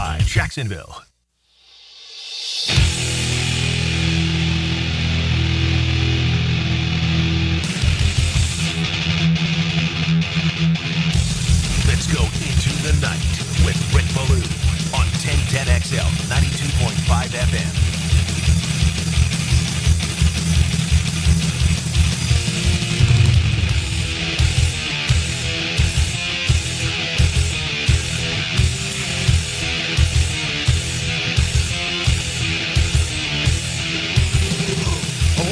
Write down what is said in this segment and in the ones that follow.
92.5 Jacksonville. Let's go into the night with Rick Ballou on 1010XL 92.5 FM.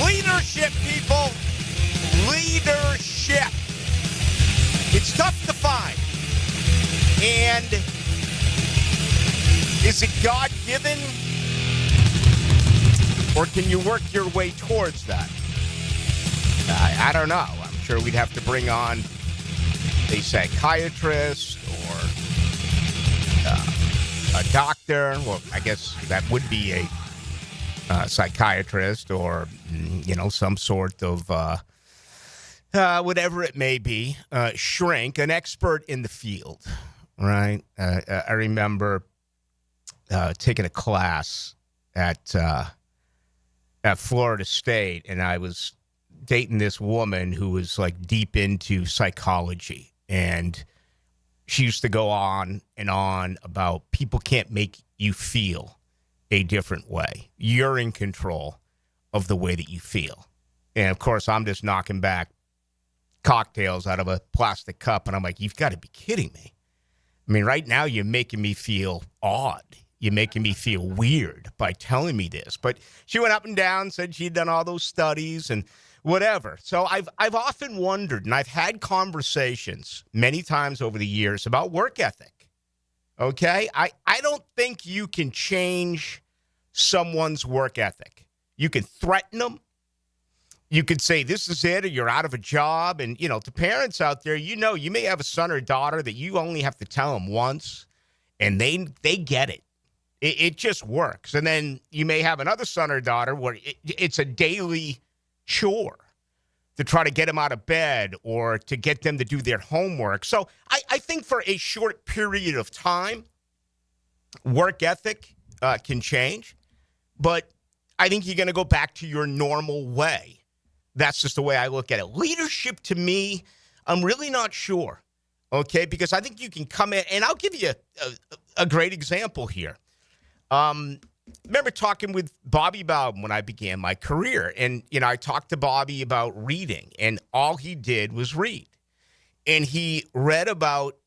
Leadership, people. Leadership. It's tough to find. And is it God-given? Or can you work your way towards that? I don't know. I'm sure we'd have to bring on a psychiatrist or a doctor. Well, I guess that would be a psychiatrist or, some sort of whatever it may be, shrink, an expert in the field, right? I remember taking a class at Florida State, and I was dating this woman who was like deep into psychology, and she used to go on and on about people can't make you feel a different way. You're in control of the way that you feel. And of course, I'm just knocking back cocktails out of a plastic cup, and I'm like, you've got to be kidding me. I mean, right now you're making me feel odd. You're making me feel weird by telling me this. But she went up and down, said she'd done all those studies and whatever. So I've often wondered, and I've had conversations many times over the years about work ethic. Okay? I don't think you can change someone's work ethic. You can threaten them. You could say, this is it, or you're out of a job. And, to parents out there, you may have a son or daughter that you only have to tell them once, and they get it. It just works. And then you may have another son or daughter where it's a daily chore to try to get them out of bed or to get them to do their homework. So I think for a short period of time, work ethic can change. But I think you're going to go back to your normal way. That's just the way I look at it. Leadership, to me, I'm really not sure, okay? Because I think you can come in, and I'll give you a great example here. Remember talking with Bobby Bowden when I began my career, and, I talked to Bobby about reading, and all he did was read. And he read about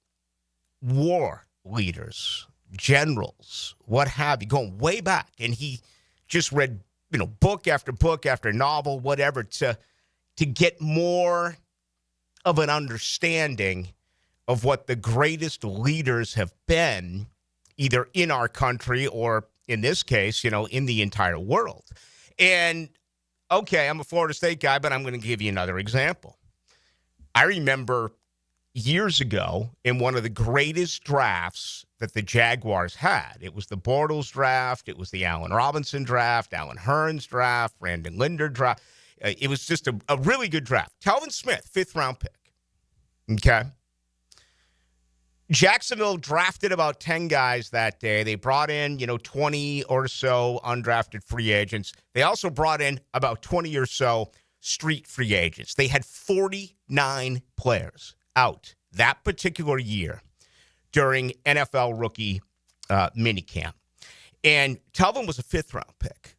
war leaders, generals, what have you, going way back, and he just read, book after book after novel, whatever, to get more of an understanding of what the greatest leaders have been, either in our country or, in this case, in the entire world. And, okay, I'm a Florida State guy, but I'm going to give you another example. I remember years ago in one of the greatest drafts that the Jaguars had. It was the Bortles draft. It was the Allen Robinson draft, Alan Hearns draft, Brandon Linder draft. It was just a really good draft. Telvin Smith, 5th-round pick. Okay. Jacksonville drafted about 10 guys that day. They brought in, 20 or so undrafted free agents. They also brought in about 20 or so street free agents. They had 49 players out that particular year during NFL rookie minicamp. And Telvin was a 5th-round pick.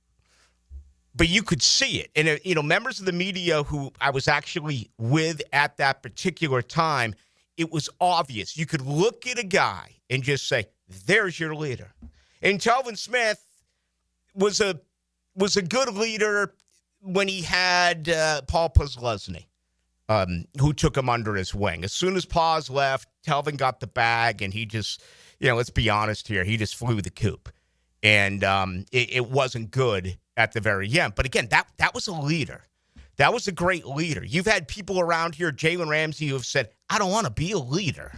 But you could see it. And, members of the media who I was actually with at that particular time, it was obvious. You could look at a guy and just say, there's your leader. And Telvin Smith was a good leader when he had Paul Posluszny, who took him under his wing. As soon as Paz left, Telvin got the bag, and he just, let's be honest here, he just flew the coop. And it wasn't good at the very end. But again, that was a leader. That was a great leader. You've had people around here, Jalen Ramsey, who have said, I don't want to be a leader,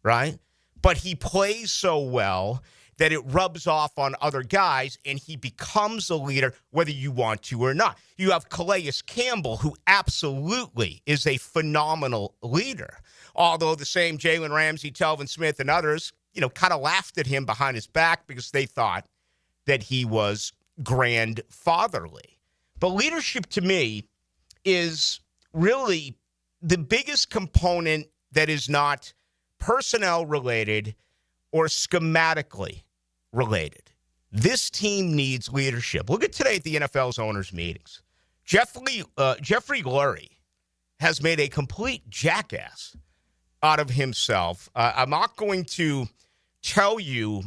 right? But he plays so well that it rubs off on other guys, and he becomes a leader whether you want to or not. You have Calais Campbell, who absolutely is a phenomenal leader. Although the same Jalen Ramsey, Telvin Smith, and others kind of laughed at him behind his back because they thought that he was grandfatherly. But leadership to me is really the biggest component that is not personnel related or schematically related. This team needs leadership. Look at today at the NFL's owners' meetings. Jeffrey Lurie has made a complete jackass out of himself. I'm not going to tell you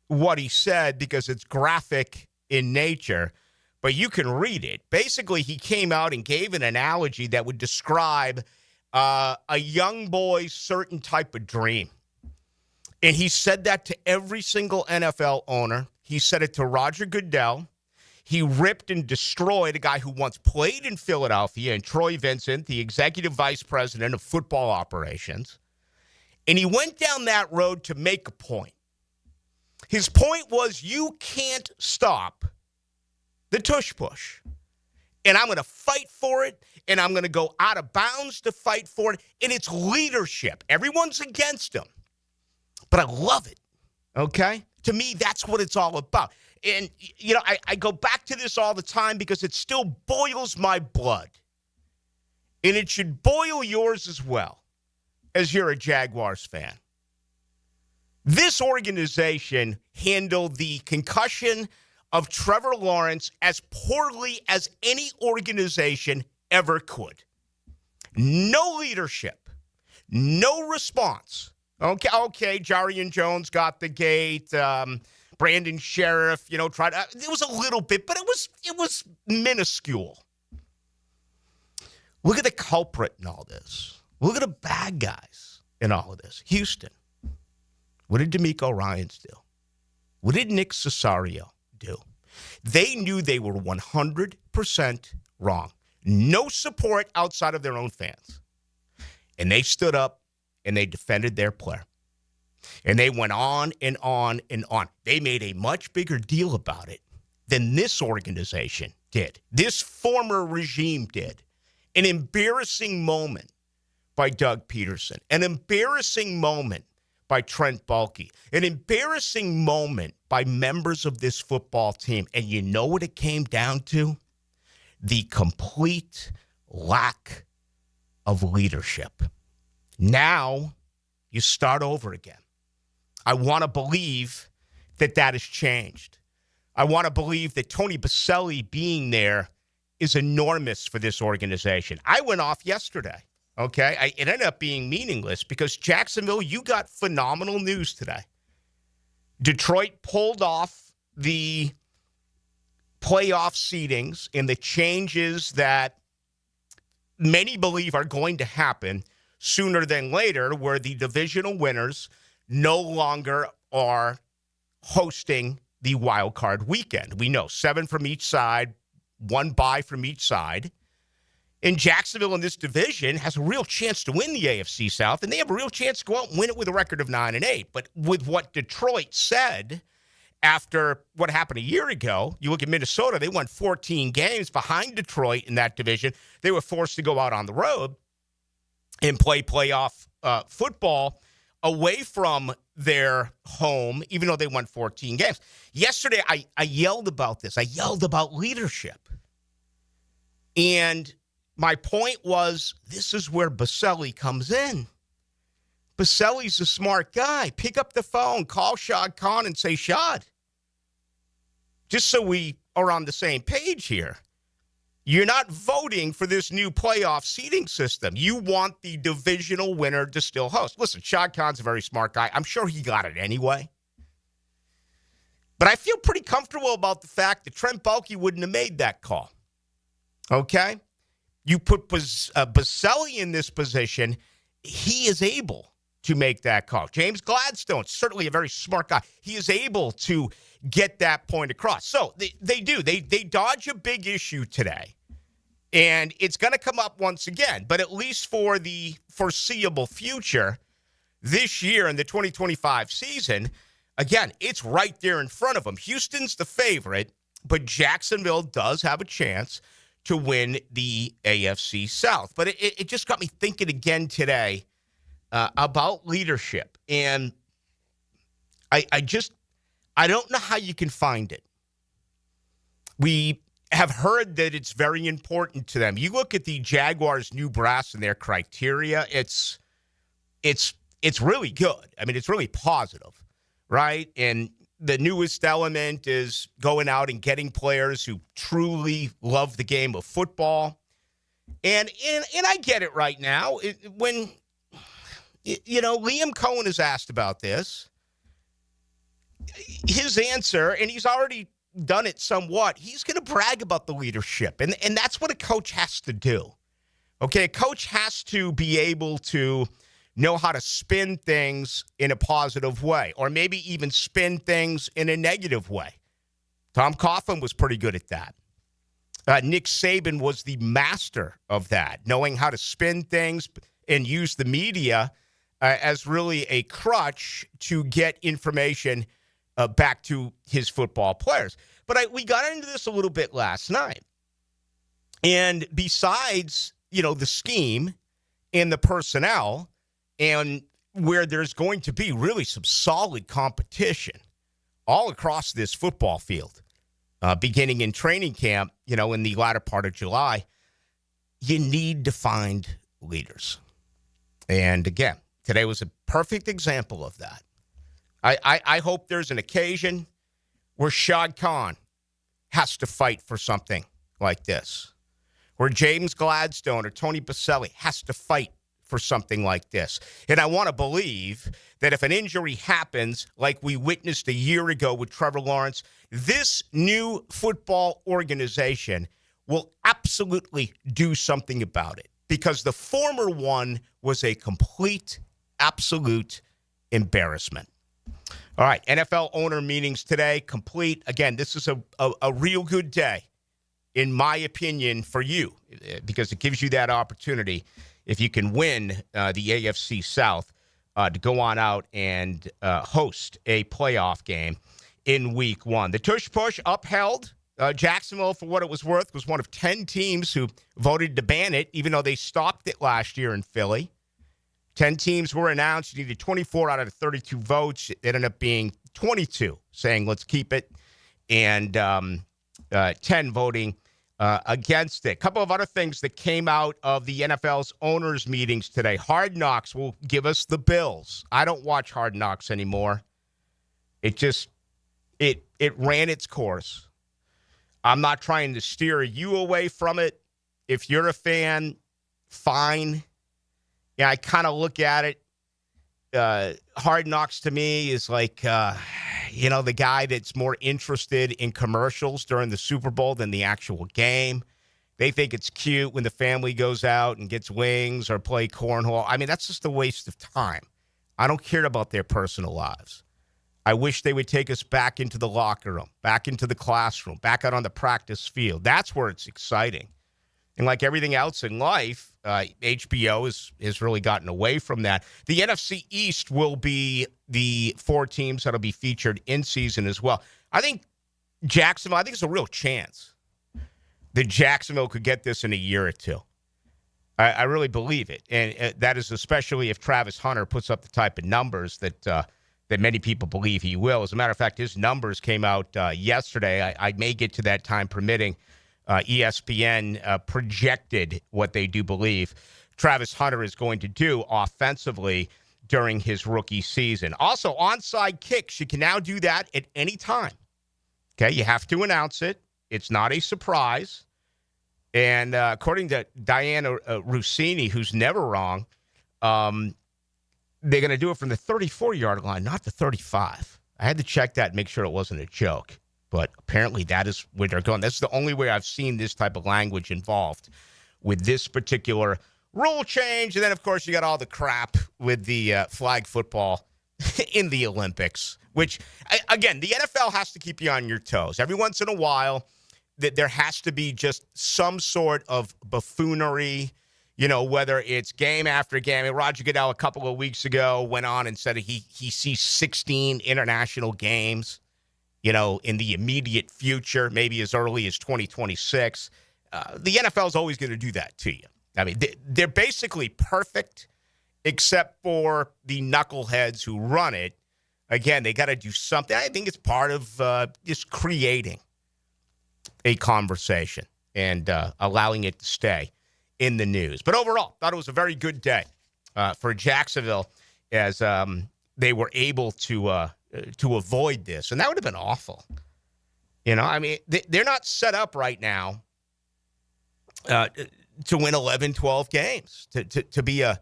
what he said because it's graphic in nature, but you can read it. Basically, he came out and gave an analogy that would describe a young boy's certain type of dream. And he said that to every single NFL owner. He said it to Roger Goodell. He ripped and destroyed a guy who once played in Philadelphia, and Troy Vincent, the executive vice president of football operations. And he went down that road to make a point. His point was, you can't stop the Tush Push. And I'm going to fight for it, and I'm going to go out of bounds to fight for it. And it's leadership. Everyone's against him. But I love it, okay? To me, that's what it's all about. And, I go back to this all the time because it still boils my blood. And it should boil yours as well, as you're a Jaguars fan. This organization handled the concussion of Trevor Lawrence as poorly as any organization ever could. No leadership, no response. Okay, Jarian Jones got the gate. Brandon Sheriff, tried. It was a little bit, but it was minuscule. Look at the culprit in all this. Look at the bad guys in all of this. Houston. What did DeMeco Ryans do? What did Nick Cesario do? They knew they were 100% wrong. No support outside of their own fans. And they stood up and they defended their player. And they went on and on and on. They made a much bigger deal about it than this organization did. This former regime did. An embarrassing moment by Doug Peterson. An embarrassing moment by Trent Baalke. An embarrassing moment by members of this football team. And you know what it came down to? The complete lack of leadership. Now you start over again. I want to believe that has changed. I want to believe that Tony Boselli being there is enormous for this organization. I went off yesterday, okay? It ended up being meaningless because Jacksonville, you got phenomenal news today. Detroit pulled off the playoff seedings and the changes that many believe are going to happen sooner than later, where the divisional winners no longer are hosting the wild card weekend. We know 7 from each side, 1 bye from each side. And Jacksonville in this division has a real chance to win the AFC South, and they have a real chance to go out and win it with a record of 9-8. But with what Detroit said after what happened a year ago, you look at Minnesota, they won 14 games behind Detroit in that division. They were forced to go out on the road and play playoff football away from their home, even though they won 14 games. Yesterday, I yelled about this. I yelled about leadership. And my point was, this is where Boselli comes in. Boselli's a smart guy. Pick up the phone, call Shad Khan and say, Shad, just so we are on the same page here, you're not voting for this new playoff seating system. You want the divisional winner to still host. Listen, Shad Khan's a very smart guy. I'm sure he got it anyway. But I feel pretty comfortable about the fact that Trent Baalke wouldn't have made that call. Okay? You put Boselli in this position, he is able to make that call. James Gladstone, certainly a very smart guy. He is able to get that point across. So they do. They dodge a big issue today. And it's going to come up once again. But at least for the foreseeable future, this year in the 2025 season, again, it's right there in front of them. Houston's the favorite, but Jacksonville does have a chance to win the AFC South. But it just got me thinking again today about leadership. And I don't know how you can find it. We have heard that it's very important to them. You look at the Jaguars' new brass and their criteria, it's really good. I mean, it's really positive, right? And the newest element is going out and getting players who truly love the game of football. And I get it right now. When Liam Cohen is asked about this, his answer, and he's already done it somewhat, he's going to brag about the leadership. And that's what a coach has to do. Okay, a coach has to be able to know how to spin things in a positive way, or maybe even spin things in a negative way. Tom Coughlin was pretty good at that. Nick Saban was the master of that, knowing how to spin things and use the media as really a crutch to get information back to his football players. But we got into this a little bit last night. And besides, the scheme and the personnel, and where there's going to be really some solid competition all across this football field, beginning in training camp, in the latter part of July, you need to find leaders. And again, today was a perfect example of that. I hope there's an occasion where Shad Khan has to fight for something like this, where James Gladstone or Tony Baselli has to fight for something like this. And I want to believe that if an injury happens like we witnessed a year ago with Trevor Lawrence, this new football organization will absolutely do something about it, because the former one was a complete, absolute embarrassment. All right, NFL owner meetings today complete. Again, this is a real good day, in my opinion, for you, because it gives you that opportunity, if you can win the AFC South, to go on out and host a playoff game in Week 1. The Tush Push upheld. Jacksonville, for what it was worth, was one of 10 teams who voted to ban it, even though they stopped it last year in Philly. 10 teams were announced. You needed 24 out of the 32 votes. It ended up being 22 saying, let's keep it, and 10 voting against it. A couple of other things that came out of the NFL's owners' meetings today. Hard Knocks will give us the Bills. I don't watch Hard Knocks anymore. It ran its course. I'm not trying to steer you away from it. If you're a fan, fine. Yeah, I kind of look at it. Hard Knocks to me is like, the guy that's more interested in commercials during the Super Bowl than the actual game. They think it's cute when the family goes out and gets wings or play cornhole. I mean, that's just a waste of time. I don't care about their personal lives. I wish they would take us back into the locker room, back into the classroom, back out on the practice field. That's where it's exciting. And like everything else in life, HBO has really gotten away from that. The NFC East will be the 4 teams that will be featured in season as well. I think Jacksonville, it's a real chance that Jacksonville could get this in a year or two. I really believe it. And that is especially if Travis Hunter puts up the type of numbers that many people believe he will. As a matter of fact, his numbers came out yesterday. I may get to that time permitting. ESPN projected what they do believe Travis Hunter is going to do offensively during his rookie season. Also, onside kicks, you can now do that at any time. Okay, you have to announce it. It's not a surprise. And according to Diana Rossini, who's never wrong, they're going to do it from the 34-yard line, not the 35. I had to check that and make sure it wasn't a joke. But apparently that is where they're going. That's the only way I've seen this type of language involved with this particular rule change. And then, of course, you got all the crap with the flag football in the Olympics, which, again, the NFL has to keep you on your toes. Every once in a while, there has to be just some sort of buffoonery, whether it's game after game. And Roger Goodell a couple of weeks ago went on and said he sees 16 international games, in the immediate future, maybe as early as 2026. The NFL is always going to do that to you. I mean, they're basically perfect except for the knuckleheads who run it, again, they got to do something. I think it's part of just creating a conversation and allowing it to stay in the news. But overall, thought it was a very good day for Jacksonville as they were able to avoid this. And that would have been awful. You know, I mean, they're not set up right now to win 11, 12 games, to be a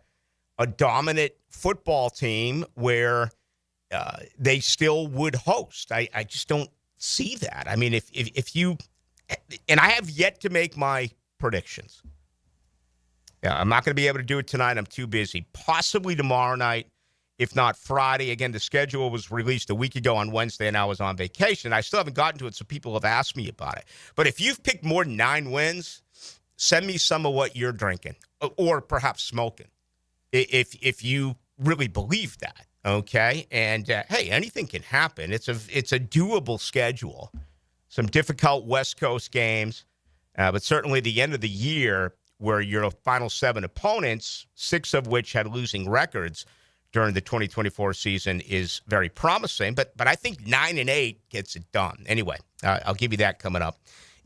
dominant football team where they still would host. I just don't see that. I mean, if you – and I have yet to make my predictions. Yeah, I'm not going to be able to do it tonight. I'm too busy. Possibly tomorrow night, if not Friday. Again, the schedule was released a week ago on Wednesday, and I was on vacation. I still haven't gotten to it, so people have asked me about it. But if you've picked more than 9 wins, send me some of what you're drinking or perhaps smoking, if you really believe that, okay? And, hey, anything can happen. It's a doable schedule. Some difficult West Coast games, but certainly the end of the year where your final 7 opponents, 6 of which had losing records during the 2024 season, is very promising. But I think 9 and 8 gets it done. Anyway, I'll give you that coming up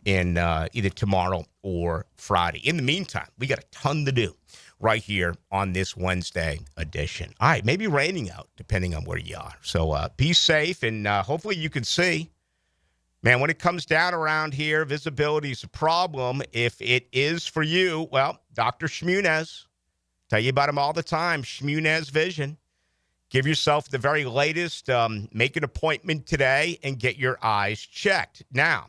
in either tomorrow or Friday. In the meantime, we got a ton to do right here on this Wednesday edition. All right, maybe raining out, depending on where you are. So be safe, and hopefully you can see. Man, when it comes down around here, visibility is a problem. If it is for you, well, Dr. Shmunez, tell you about him all the time, Shmunez Vision. Give yourself the very latest. Make an appointment today and get your eyes checked. Now,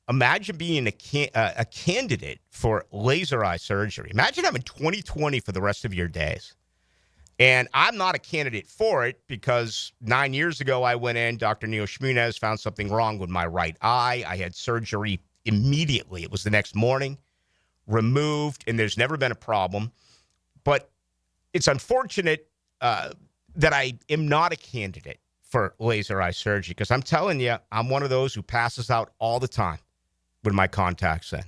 imagine being a candidate for laser eye surgery. Imagine having 20/20 for the rest of your days. And I'm not a candidate for it because 9 years ago I went in, Dr. Neil Shmunez found something wrong with my right eye. I had surgery immediately. It was the next morning, removed, and there's never been a problem. But it's unfortunate that I am not a candidate for laser eye surgery because I'm telling you, I'm one of those who passes out all the time with my contacts in.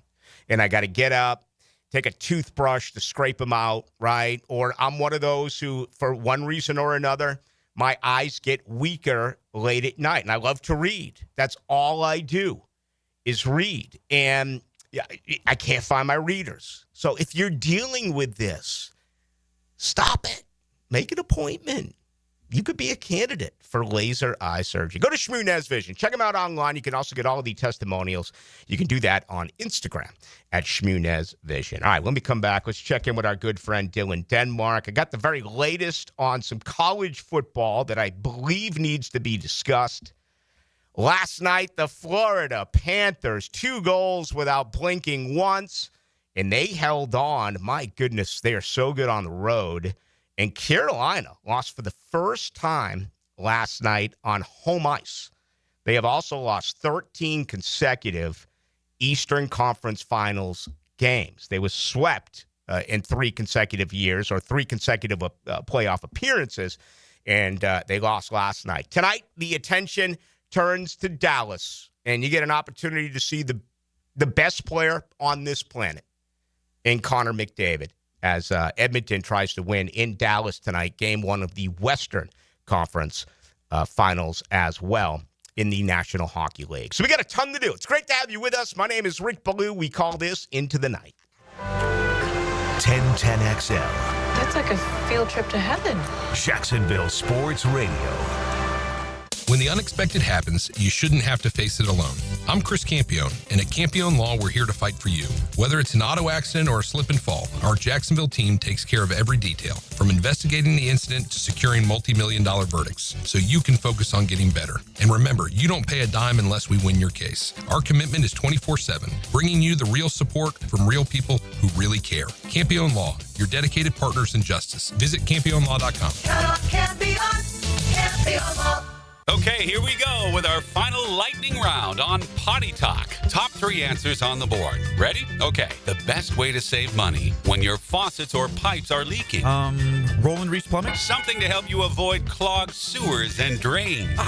And I got to get up, take a toothbrush to scrape them out, right? Or I'm one of those who, for one reason or another, my eyes get weaker late at night. And I love to read. That's all I do is read. And I can't find my readers. So if you're dealing with this, stop it. Make an appointment. You could be a candidate for laser eye surgery. Go to Shmunez Vision. Check them out online. You can also get all of the testimonials. You can do that on Instagram at Shmunez Vision. All right, when we come back, let's check in with our good friend Dylan Denmark. I got the very latest on some college football that I believe needs to be discussed. Last night, the Florida Panthers, 2 goals without blinking once, and they held on. My goodness, they are so good on the road. And Carolina lost for the first time last night on home ice. They have also lost 13 consecutive Eastern Conference Finals games. They were swept in 3 consecutive years or 3 consecutive playoff appearances, and they lost last night. Tonight, the attention turns to Dallas, and you get an opportunity to see the best player on this planet in Connor McDavid, as Edmonton tries to win in Dallas tonight, game 1 of the Western Conference Finals as well in the National Hockey League. So we got a ton to do. It's great to have you with us. My name is Rick Ballou. We call this Into the Night. 1010XL. That's like a field trip to heaven. Jacksonville Sports Radio. When the unexpected happens, you shouldn't have to face it alone. I'm Chris Campione, and at Campione Law, we're here to fight for you. Whether it's an auto accident or a slip and fall, our Jacksonville team takes care of every detail, from investigating the incident to securing multi-million-dollar verdicts, so you can focus on getting better. And remember, you don't pay a dime unless we win your case. Our commitment is 24/7, bringing you the real support from real people who really care. Campione Law, your dedicated partners in justice. Visit CampioneLaw.com. Count on Campione, Campione Law. Okay, here we go with our final lightning round on Potty Talk. Top 3 answers on the board. Ready? Okay. The best way to save money when your faucets or pipes are leaking. Roland Reese Plumbing? Something to help you avoid clogged sewers and drains.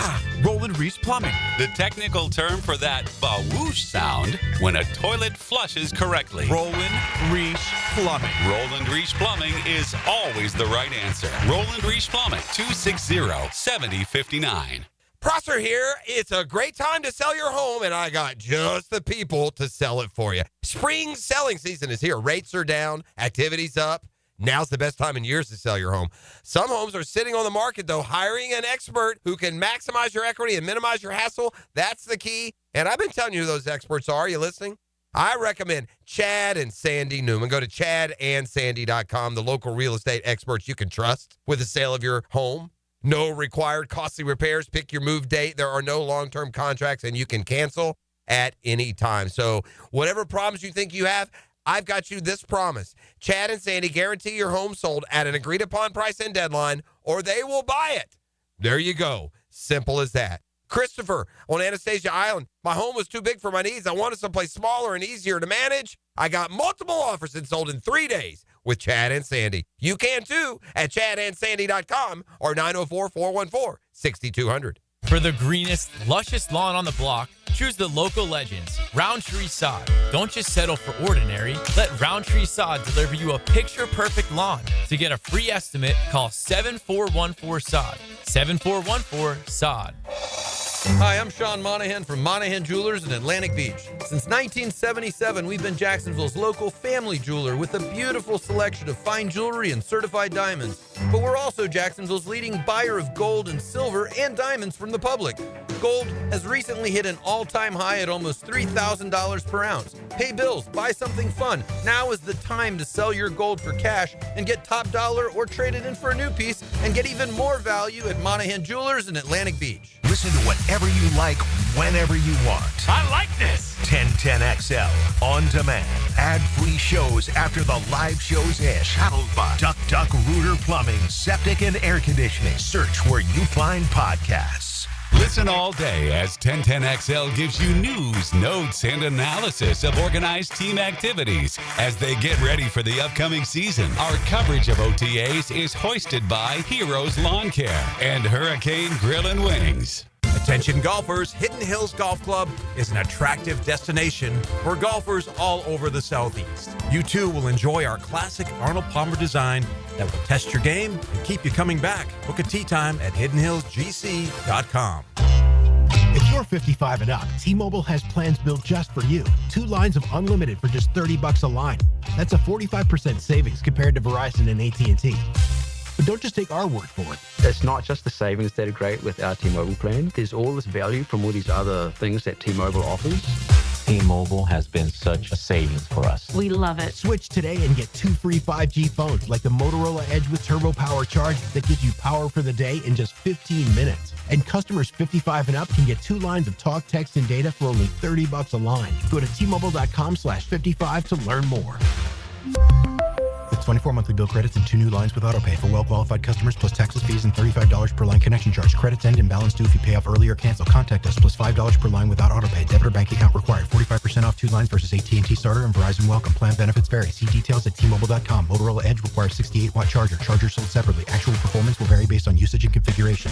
Roland Reese Plumbing. The technical term for that ba-whoosh sound when a toilet flushes correctly. Roland Reese Plumbing. Roland Reese Plumbing is always the right answer. Roland Reese Plumbing, 260-7059. Prosser here. It's a great time to sell your home, and I got just the people to sell it for you. Spring selling season is here. Rates are down, activity's up. Now's the best time in years to sell your home. Some homes are sitting on the market, though. Hiring an expert who can maximize your equity and minimize your hassle, that's the key. And I've been telling you who those experts are. Are you listening? I recommend Chad and Sandy Newman. Go to chadandsandy.com, the local real estate experts you can trust with the sale of your home. No required costly repairs. Pick your move date. There are no long-term contracts, and you can cancel at any time. So whatever problems you think you have, I've got you this promise. Chad and Sandy guarantee your home sold at an agreed-upon price and deadline, or they will buy it. There you go. Simple as that. Christopher on Anastasia Island. My home was too big for my needs. I wanted someplace smaller and easier to manage. I got multiple offers and sold in 3 days with Chad and Sandy. You can too at chadandsandy.com or 904-414-6200. For the greenest, luscious lawn on the block, choose the local legends, Roundtree Sod. Don't just settle for ordinary. Let Roundtree Sod deliver you a picture-perfect lawn. To get a free estimate, call 7414-SOD. 7414-SOD. Hi, I'm Sean Monahan from Monahan Jewelers in Atlantic Beach. Since 1977, we've been Jacksonville's local family jeweler with a beautiful selection of fine jewelry and certified diamonds. But we're also Jacksonville's leading buyer of gold and silver and diamonds from the public. Gold has recently hit an all-time high at almost $3,000 per ounce. Pay bills, buy something fun. Now is the time to sell your gold for cash and get top dollar or trade it in for a new piece and get even more value at Monahan Jewelers in Atlantic Beach. Listen to whatever you like, whenever you want. I like this. 1010XL on demand. Ad-free shows after the live shows end. Shuttled by Duck Duck Rooter Plumbing, Septic and Air Conditioning. Search where you find podcasts. Listen all day as 1010XL gives you news, notes, and analysis of organized team activities as they get ready for the upcoming season. Our coverage of OTAs is hoisted by Heroes Lawn Care and Hurricane Grill and Wings. Attention golfers, Hidden Hills Golf Club is an attractive destination for golfers all over the Southeast. You too will enjoy our classic Arnold Palmer design that will test your game and keep you coming back. Book a tee time at hiddenhillsgc.com. If you're 55 and up, T-Mobile has plans built just for you. 2 lines of unlimited for just $30 a line. That's a 45% savings compared to Verizon and AT&T. But don't just take our word for it. It's not just the savings that are great with our T-Mobile plan. There's all this value from all these other things that T-Mobile offers. T-Mobile has been such a savings for us. We love it. Switch today and get 2 free 5G phones like the Motorola Edge with Turbo Power Charge that gives you power for the day in just 15 minutes. And customers 55 and up can get 2 lines of talk, text, and data for only $30 a line. Go to T-Mobile.com/55 to learn more. With 24 monthly bill credits and 2 new lines with autopay for well-qualified customers plus taxes, fees, and $35 per line connection charge. Credits end and balance due if you pay off early or cancel. Contact us plus $5 per line without autopay. Debit or bank account required. 45% off 2 lines versus AT&T Starter and Verizon Welcome. Plan benefits vary. See details at T-Mobile.com. Motorola Edge requires 68-watt charger. Charger sold separately. Actual performance will vary based on usage and configuration.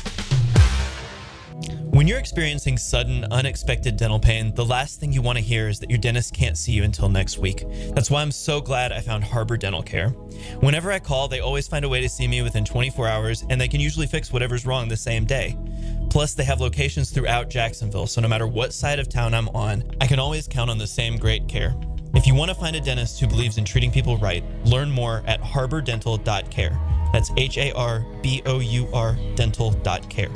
When you're experiencing sudden, unexpected dental pain, the last thing you want to hear is that your dentist can't see you until next week. That's why I'm so glad I found Harbor Dental Care. Whenever I call, they always find a way to see me within 24 hours, and they can usually fix whatever's wrong the same day. Plus, they have locations throughout Jacksonville, so no matter what side of town I'm on, I can always count on the same great care. If you want to find a dentist who believes in treating people right, learn more at harbordental.care. That's HARBOUR dental.care.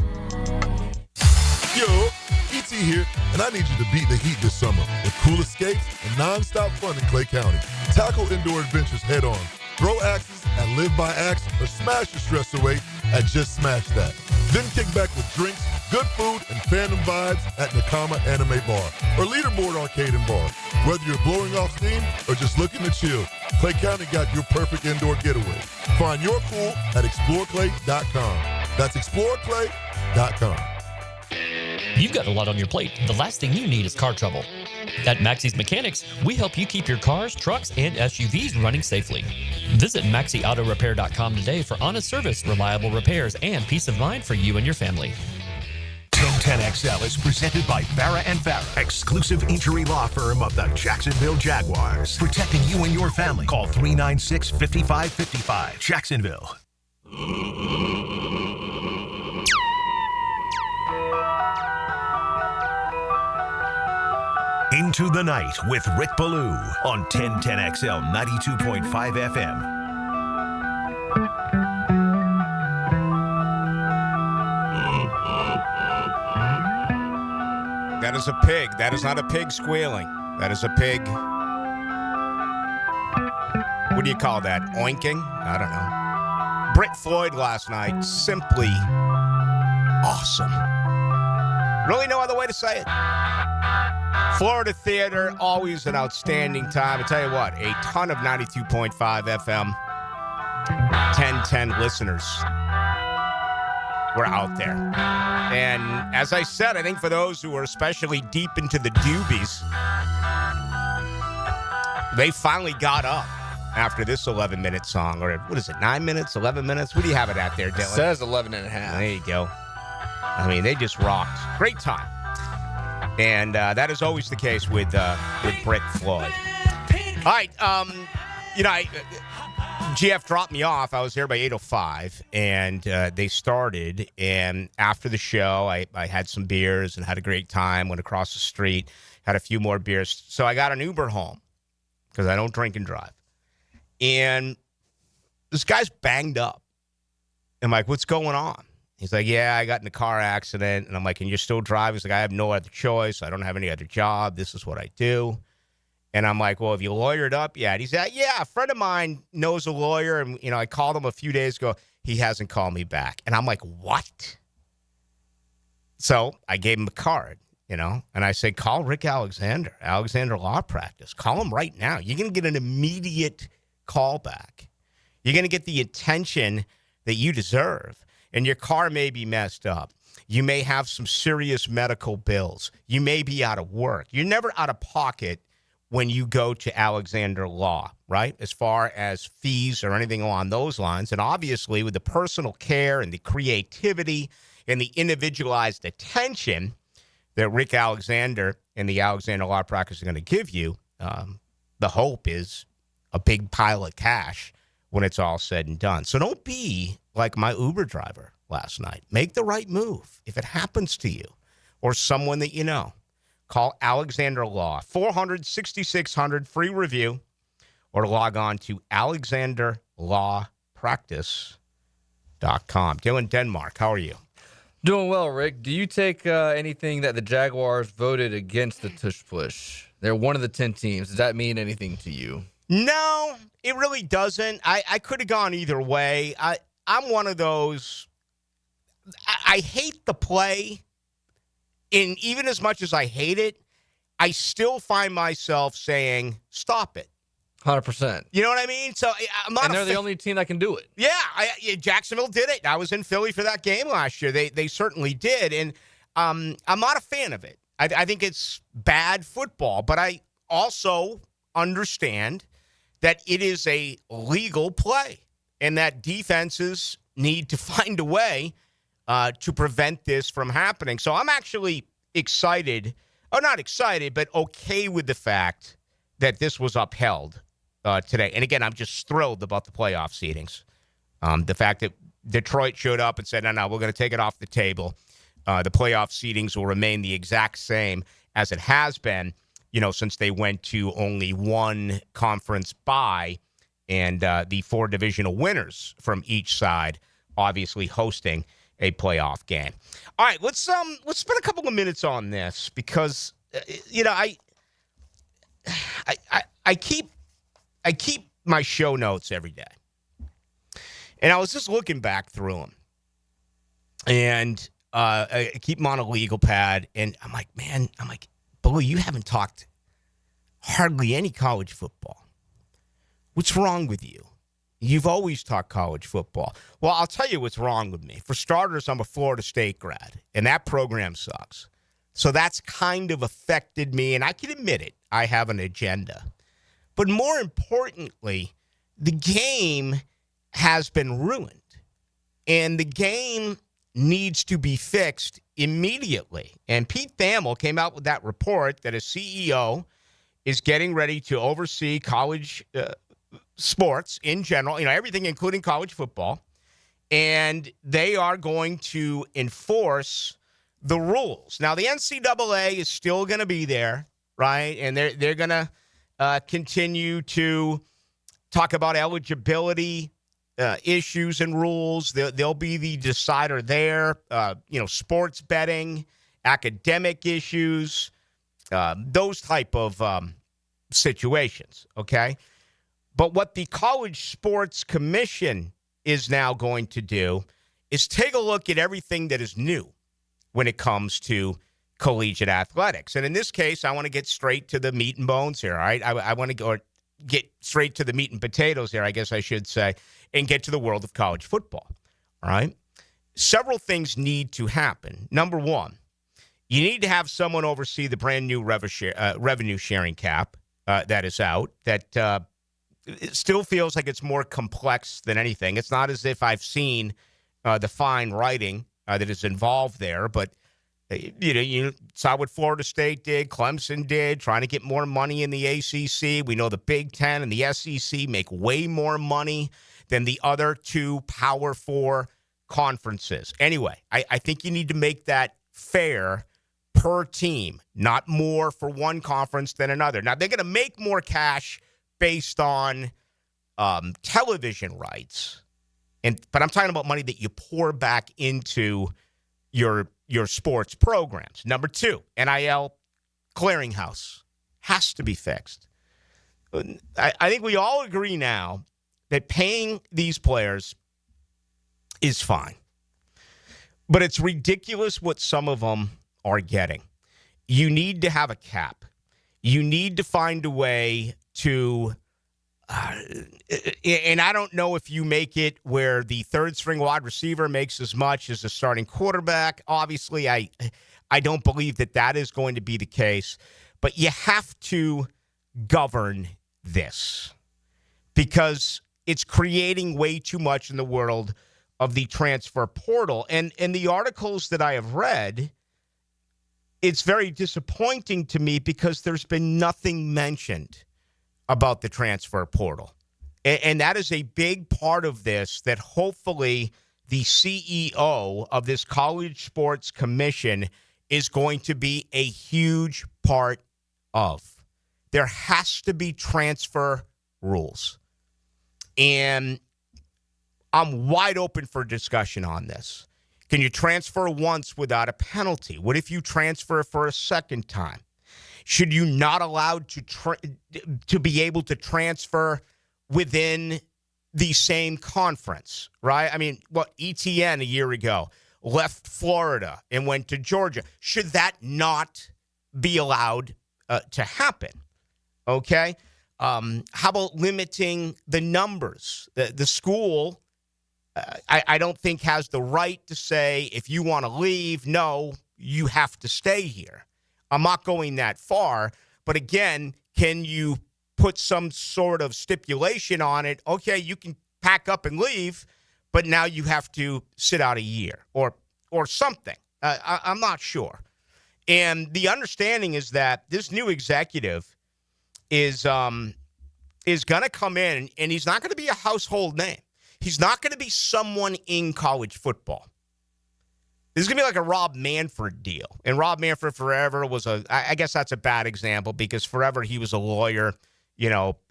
Yo, E.T. here, and I need you to beat the heat this summer with cool escapes and non-stop fun in Clay County. Tackle indoor adventures head-on. Throw axes at Live by Axe or smash your stress away at Just Smash That. Then kick back with drinks, good food, and fandom vibes at Nakama Anime Bar or Leaderboard Arcade and Bar. Whether you're blowing off steam or just looking to chill, Clay County got your perfect indoor getaway. Find your cool at exploreclay.com. That's exploreclay.com. You've got a lot on your plate. The last thing you need is car trouble. At Maxie's Mechanics, we help you keep your cars, trucks, and SUVs running safely. Visit MaxieAutoRepair.com today for honest service, reliable repairs, and peace of mind for you and your family. 1010XL is presented by Farah and Farah, exclusive injury law firm of the Jacksonville Jaguars. Protecting you and your family. Call 396-5555. Jacksonville. Into the Night with Rick Ballou on 1010XL 92.5 FM. That is a pig. That is not a pig squealing. That is a pig. What do you call that? Oinking? I don't know. Britt Floyd last night, simply awesome. Really no other way to say it. Florida Theater, always an outstanding time. I tell you what, a ton of 92.5 FM 1010 listeners were out there. And as I said, I think for those who are especially deep into the doobies, they finally got up after this 11-minute song. Or what is it, 9 minutes, 11 minutes? What do you have it at there, Dylan? It says 11 and a half. There you go. I mean, they just rocked. Great time. And that is always the case with Britt Floyd. All right, GF dropped me off. I was here by 8:05, and they started. And after the show, I had some beers and had a great time. Went across the street, had a few more beers. So I got an Uber home because I don't drink and drive. And this guy's banged up. I'm like, what's going on? He's like, yeah, I got in a car accident. And I'm like, can you still drive? He's like, I have no other choice. I don't have any other job. This is what I do. And I'm like, well, have you lawyered up yet? He's like, yeah, a friend of mine knows a lawyer. And, I called him a few days ago. He hasn't called me back. And I'm like, what? So I gave him a card, and I said, call Rick Alexander Law Practice. Call him right now. You're going to get an immediate call back. You're going to get the attention that you deserve. And your car may be messed up. You may have some serious medical bills. You may be out of work. You're never out of pocket when you go to Alexander Law, right? As far as fees or anything along those lines. And obviously with the personal care and the creativity and the individualized attention that Rick Alexander and the Alexander Law Practice are going to give you, the hope is a big pile of cash when it's all said and done. So don't be like my Uber driver last night. Make the right move. If it happens to you or someone that you know, call Alexander Law, 400-6600, free review, or log on to alexanderlawpractice.com. Dylan Denmark, how are you? Doing well, Rick. Do you take anything that the Jaguars voted against the Tush Push? They're one of the 10 teams. Does that mean anything to you? No, it really doesn't. I could have gone either way. I'm one of those. I hate the play, and even as much as I hate it, I still find myself saying, stop it. 100%. You know what I mean? So I'm not. And they're the only team that can do it. Yeah, Jacksonville did it. I was in Philly for that game last year. They certainly did, and I'm not a fan of it. I think it's bad football, but I also understand that it is a legal play and that defenses need to find a way to prevent this from happening. So I'm actually excited, or not excited, but okay with the fact that this was upheld today. And again, I'm just thrilled about the playoff seedings. The fact that Detroit showed up and said, no, we're going to take it off the table. The playoff seedings will remain the exact same as it has been, since they went to only one conference bye, and the 4 divisional winners from each side obviously hosting a playoff game. All right, let's spend a couple of minutes on this because I keep my show notes every day, and I was just looking back through them, and I keep them on a legal pad, and I'm like, Ballou, you haven't talked hardly any college football. What's wrong with you? You've always talked college football. Well, I'll tell you what's wrong with me. For starters, I'm a Florida State grad, and that program sucks. So that's kind of affected me, and I can admit it. I have an agenda. But more importantly, the game has been ruined, and the game needs to be fixed immediately. And Pete Thamel came out with that report that a CEO is getting ready to oversee college sports in general, everything including college football, and they are going to enforce the rules. Now, the NCAA is still going to be there, right? And they're going to continue to talk about eligibility issues and rules. They'll be the decider there. Sports betting, academic issues, those type of situations, okay? But what the College Sports Commission is now going to do is take a look at everything that is new when it comes to collegiate athletics. And in this case, I want to get straight to the meat and bones here, all right? I want to get straight to the meat and potatoes here, I guess I should say, and get to the world of college football, all right? Several things need to happen. Number one, you need to have someone oversee the brand new revenue sharing cap that is out, that it still feels like it's more complex than anything. It's not as if I've seen the fine writing that is involved there, but you saw what Florida State did, Clemson did, trying to get more money in the ACC. We know the Big Ten and the SEC make way more money than the other two Power Four conferences. Anyway, I think you need to make that fair per team, not more for one conference than another. Now, they're going to make more cash based on television rights, but I'm talking about money that you pour back into your sports programs. Number two, NIL clearinghouse has to be fixed. I think we all agree now that paying these players is fine, but it's ridiculous what some of them are getting. You need to have a cap. You need to find a way to and I don't know if you make it where the third string wide receiver makes as much as the starting quarterback. Obviously, I don't believe that is going to be the case, but you have to govern this because it's creating way too much in the world of the transfer portal. And the articles that I have read, it's very disappointing to me because there's been nothing mentioned about the transfer portal. And that is a big part of this that hopefully the CEO of this College Sports Commission is going to be a huge part of. There has to be transfer rules. And I'm wide open for discussion on this. Can you transfer once without a penalty? What if you transfer for a second time? Should you not allowed to be able to transfer within the same conference, right? I mean, ETN a year ago left Florida and went to Georgia. Should that not be allowed to happen? Okay. How about limiting the numbers? The school, I don't think has the right to say, if you want to leave, no, you have to stay here. I'm not going that far, but again, can you put some sort of stipulation on it? Okay, you can pack up and leave, but now you have to sit out a year or something. I'm not sure. And the understanding is that this new executive is going to come in, and he's not going to be a household name. He's not going to be someone in college football. This is going to be like a Rob Manfred deal. And Rob Manfred forever was I guess that's a bad example because forever he was a lawyer,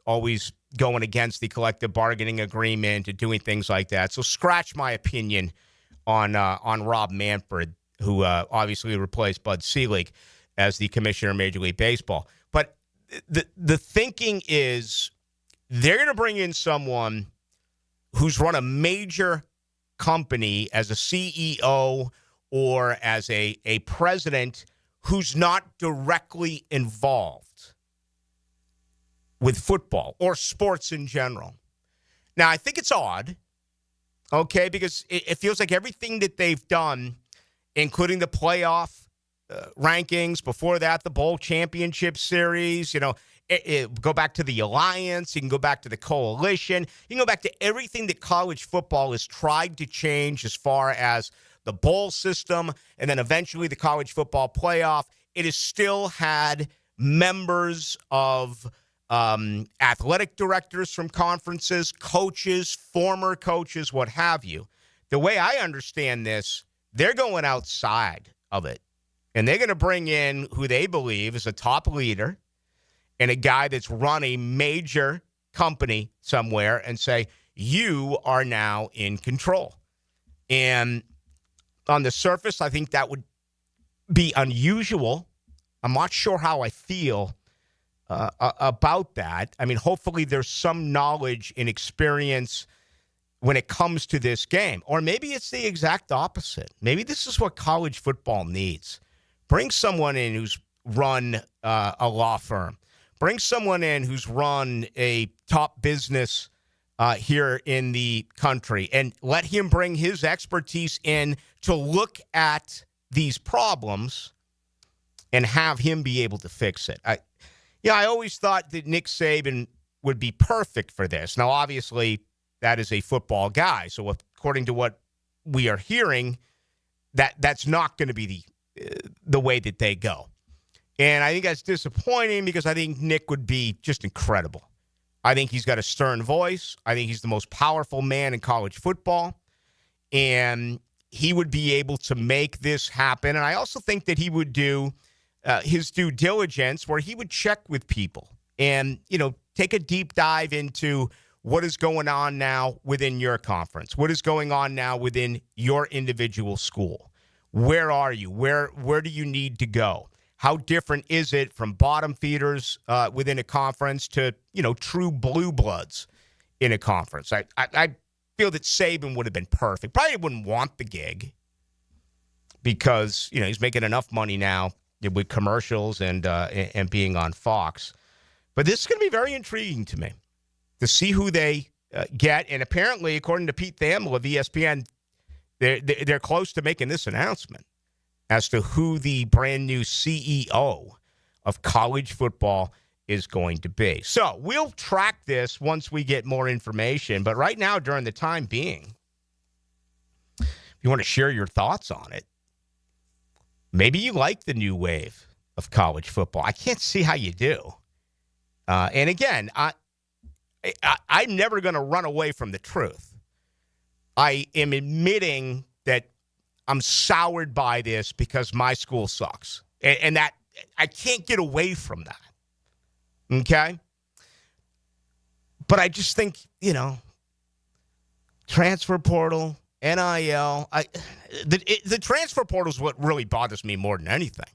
always going against the collective bargaining agreement and doing things like that. So scratch my opinion on Rob Manfred, who obviously replaced Bud Selig as the commissioner of Major League Baseball. But the thinking is they're going to bring in someone who's run a major company as a CEO or as a president who's not directly involved with football or sports in general. Now, I think it's odd, okay, because it feels like everything that they've done, including the playoff rankings. Before that, the bowl championship series. Go back to the alliance. You can go back to the coalition. You can go back to everything that college football has tried to change as far as the bowl system and then eventually the college football playoff. It has still had members of athletic directors from conferences, coaches, former coaches, what have you. The way I understand this, they're going outside of it. And they're going to bring in who they believe is a top leader and a guy that's run a major company somewhere and say, you are now in control. And on the surface, I think that would be unusual. I'm not sure how I feel about that. I mean, hopefully there's some knowledge and experience when it comes to this game. Or maybe it's the exact opposite. Maybe this is what college football needs. Bring someone in who's run a law firm. Bring someone in who's run a top business here in the country and let him bring his expertise in to look at these problems and have him be able to fix it. I always thought that Nick Saban would be perfect for this. Now, obviously, that is a football guy. So according to what we are hearing, that's not going to be the way that they go. And I think that's disappointing because I think Nick would be just incredible. I think he's got a stern voice. I think he's the most powerful man in college football. And he would be able to make this happen. And I also think that he would do his due diligence where he would check with people and, take a deep dive into what is going on now within your conference. What is going on now within your individual school? Where are you? Where do you need to go? How different is it from bottom feeders within a conference to, true blue bloods in a conference? I feel that Saban would have been perfect. Probably wouldn't want the gig because, he's making enough money now with commercials and being on Fox. But this is going to be very intriguing to me to see who they get. And apparently, according to Pete Thamel of ESPN, they're close to making this announcement as to who the brand new CEO of college football is going to be. So we'll track this once we get more information. But right now, during the time being, if you want to share your thoughts on it, maybe you like the new wave of college football. I can't see how you do. And again, I'm never going to run away from the truth. I am admitting that I'm soured by this because my school sucks. And that I can't get away from that. Okay? But I just think, transfer portal, NIL, the transfer portal is what really bothers me more than anything.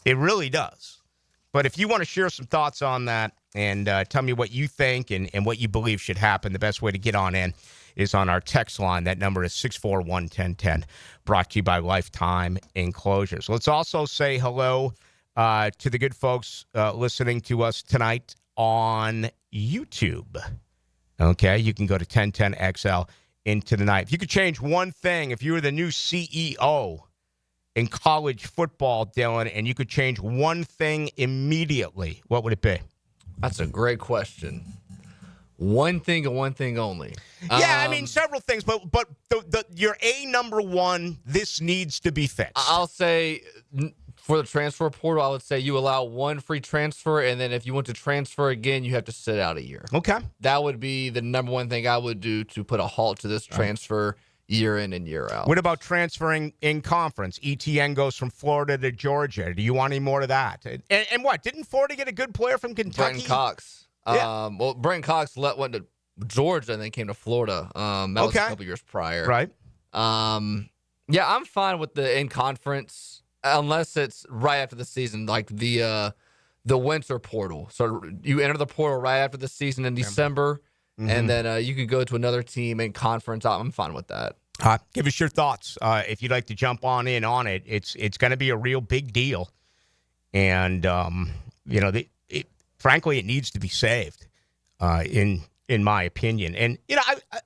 It really does. But if you want to share some thoughts on that and tell me what you think and what you believe should happen, the best way to get on in is on our text line. That number is 641-1010, brought to you by Lifetime Enclosures. Let's also say hello to the good folks listening to us tonight on YouTube. Okay, you can go to 1010XL into the night. If you could change one thing, if you were the new CEO in college football, Dylan, and you could change one thing immediately, what would it be? That's a great question. One thing and one thing only. Yeah, I mean, several things, but your number one, this needs to be fixed. I'll say for the transfer portal, I would say you allow one free transfer, and then if you want to transfer again, you have to sit out a year. Okay. That would be the number one thing I would do to put a halt to this transfer year in and year out. What about transferring in conference? ETN goes from Florida to Georgia. Do you want any more of that? And what? Didn't Florida get a good player from Kentucky? Brenton Cox. Yeah. Well, Brenton Cox went to Georgia and then came to Florida. That was a couple years prior. Right. Yeah, I'm fine with the in-conference unless it's right after the season, like the winter portal. So you enter the portal right after the season in December, and then you could go to another team in conference. I'm fine with that. Give us your thoughts. If you'd like to jump on in on it, it's going to be a real big deal. And, frankly, it needs to be saved, in my opinion. And,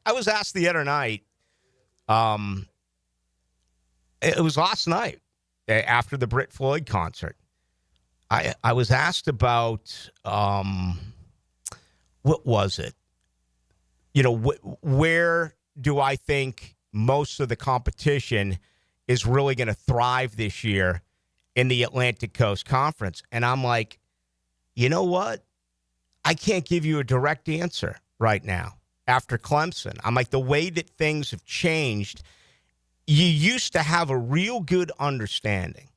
I was asked the other night, it was last night, after the Brit Floyd concert. I was asked about, what was it? Where do I think most of the competition is really going to thrive this year in the Atlantic Coast Conference? And I'm like, you know what? I can't give you a direct answer right now after Clemson. I'm like, the way that things have changed, you used to have a real good understanding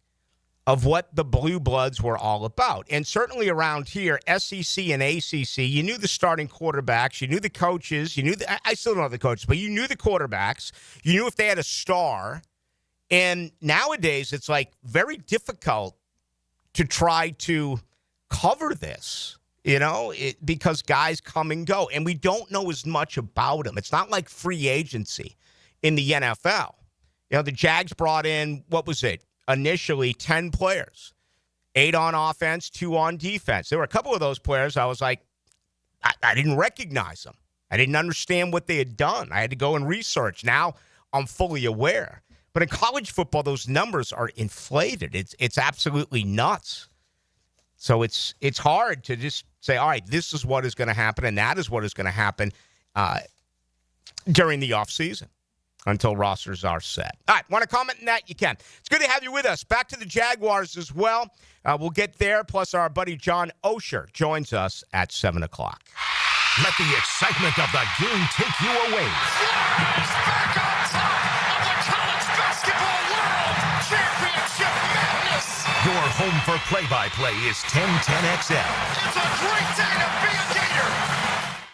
of what the Blue Bloods were all about. And certainly around here, SEC and ACC, you knew the starting quarterbacks, you knew the coaches, I still don't know the coaches, but you knew the quarterbacks, you knew if they had a star. And nowadays, it's like very difficult to try to cover this, because guys come and go, and we don't know as much about them. It's not like free agency in the NFL. The Jags brought in, what was it? Initially 10 players, 8 on offense, 2 on defense. There were a couple of those players I was like, I didn't recognize them. I didn't understand what they had done. I had to go and research. Now I'm fully aware. But in college football, those numbers are inflated. It's absolutely nuts. So it's hard to just say, all right, this is what is going to happen, and that is what is going to happen during the offseason, until rosters are set. All right, want to comment on that? You can. It's good to have you with us. Back to the Jaguars as well. We'll get there. Plus, our buddy John Osher joins us at 7 o'clock. Let the excitement of the game take you away. Flyers back on top of the college basketball world championship madness. Your home for play-by-play is 1010XL. It's a great day to be a Gator.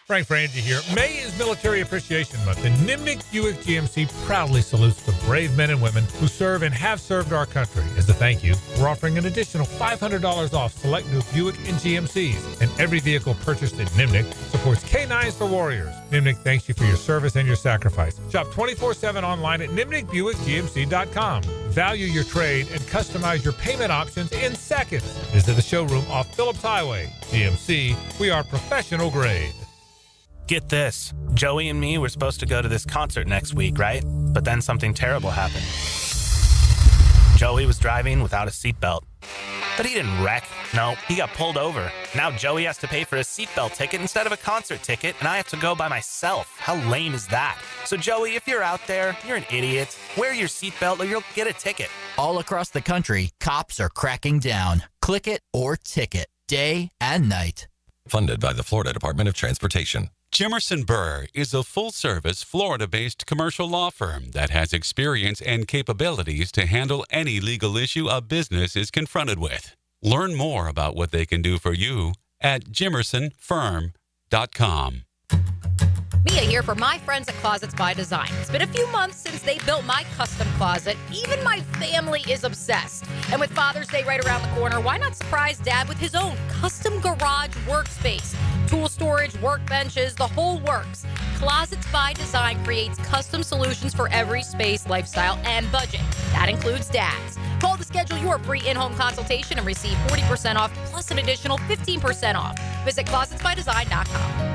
Frank Frangie here. May is Military Appreciation Month, and Nimnik Buick GMC proudly salutes the brave men and women who serve and have served our country. As a thank you, we're offering an additional $500 off select new Buick and GMCs, and every vehicle purchased at Nimnik supports K9s for Warriors. Nimnik thanks you for your service and your sacrifice. Shop 24/7 online at NimnikBuickGMC.com. Value your trade and customize your payment options in seconds. Visit the showroom off Phillips Highway. GMC, we are professional grade. Get this. Joey and me were supposed to go to this concert next week, right? But then something terrible happened. Joey was driving without a seatbelt. But he didn't wreck. No, he got pulled over. Now Joey has to pay for a seatbelt ticket instead of a concert ticket, and I have to go by myself. How lame is that? So Joey, if you're out there, you're an idiot. Wear your seatbelt or you'll get a ticket. All across the country, cops are cracking down. Click it or ticket, day and night. Funded by the Florida Department of Transportation. Jimerson Burr is a full-service, Florida-based commercial law firm that has experience and capabilities to handle any legal issue a business is confronted with. Learn more about what they can do for you at jimersonfirm.com. Mia here for my friends at Closets by Design. It's been a few months since they built my custom closet. Even my family is obsessed. And with Father's Day right around the corner, why not surprise Dad with his own custom garage workspace? Tool storage, workbenches, the whole works. Closets by Design creates custom solutions for every space, lifestyle, and budget. That includes Dad's. Call to schedule your free in-home consultation and receive 40% off plus an additional 15% off. Visit closetsbydesign.com.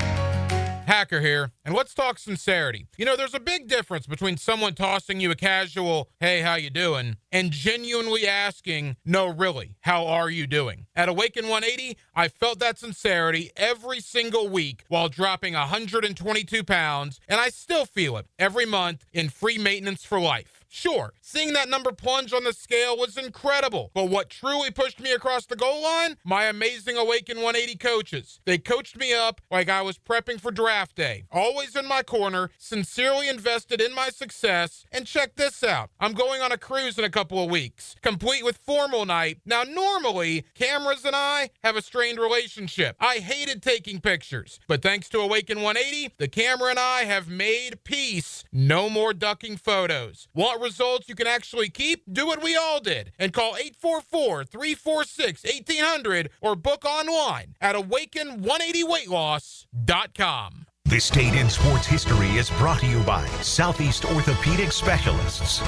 Hacker here, and let's talk sincerity. There's a big difference between someone tossing you a casual, hey, how you doing, and genuinely asking, no, really, how are you doing? At Awaken 180, I felt that sincerity every single week while dropping 122 pounds, and I still feel it every month in free maintenance for life. Sure, seeing that number plunge on the scale was incredible, but what truly pushed me across the goal line? My amazing Awaken 180 coaches. They coached me up like I was prepping for draft day, always in my corner, sincerely invested in my success, and check this out. I'm going on a cruise in a couple of weeks, complete with formal night. Now, normally, cameras and I have a strained relationship. I hated taking pictures, but thanks to Awaken 180, the camera and I have made peace. No more ducking photos. Want results you can actually keep? Do what we all did and call 844-346-1800 or book online at awaken180weightloss.com. This date in sports history is brought to you by Southeast Orthopedic Specialists.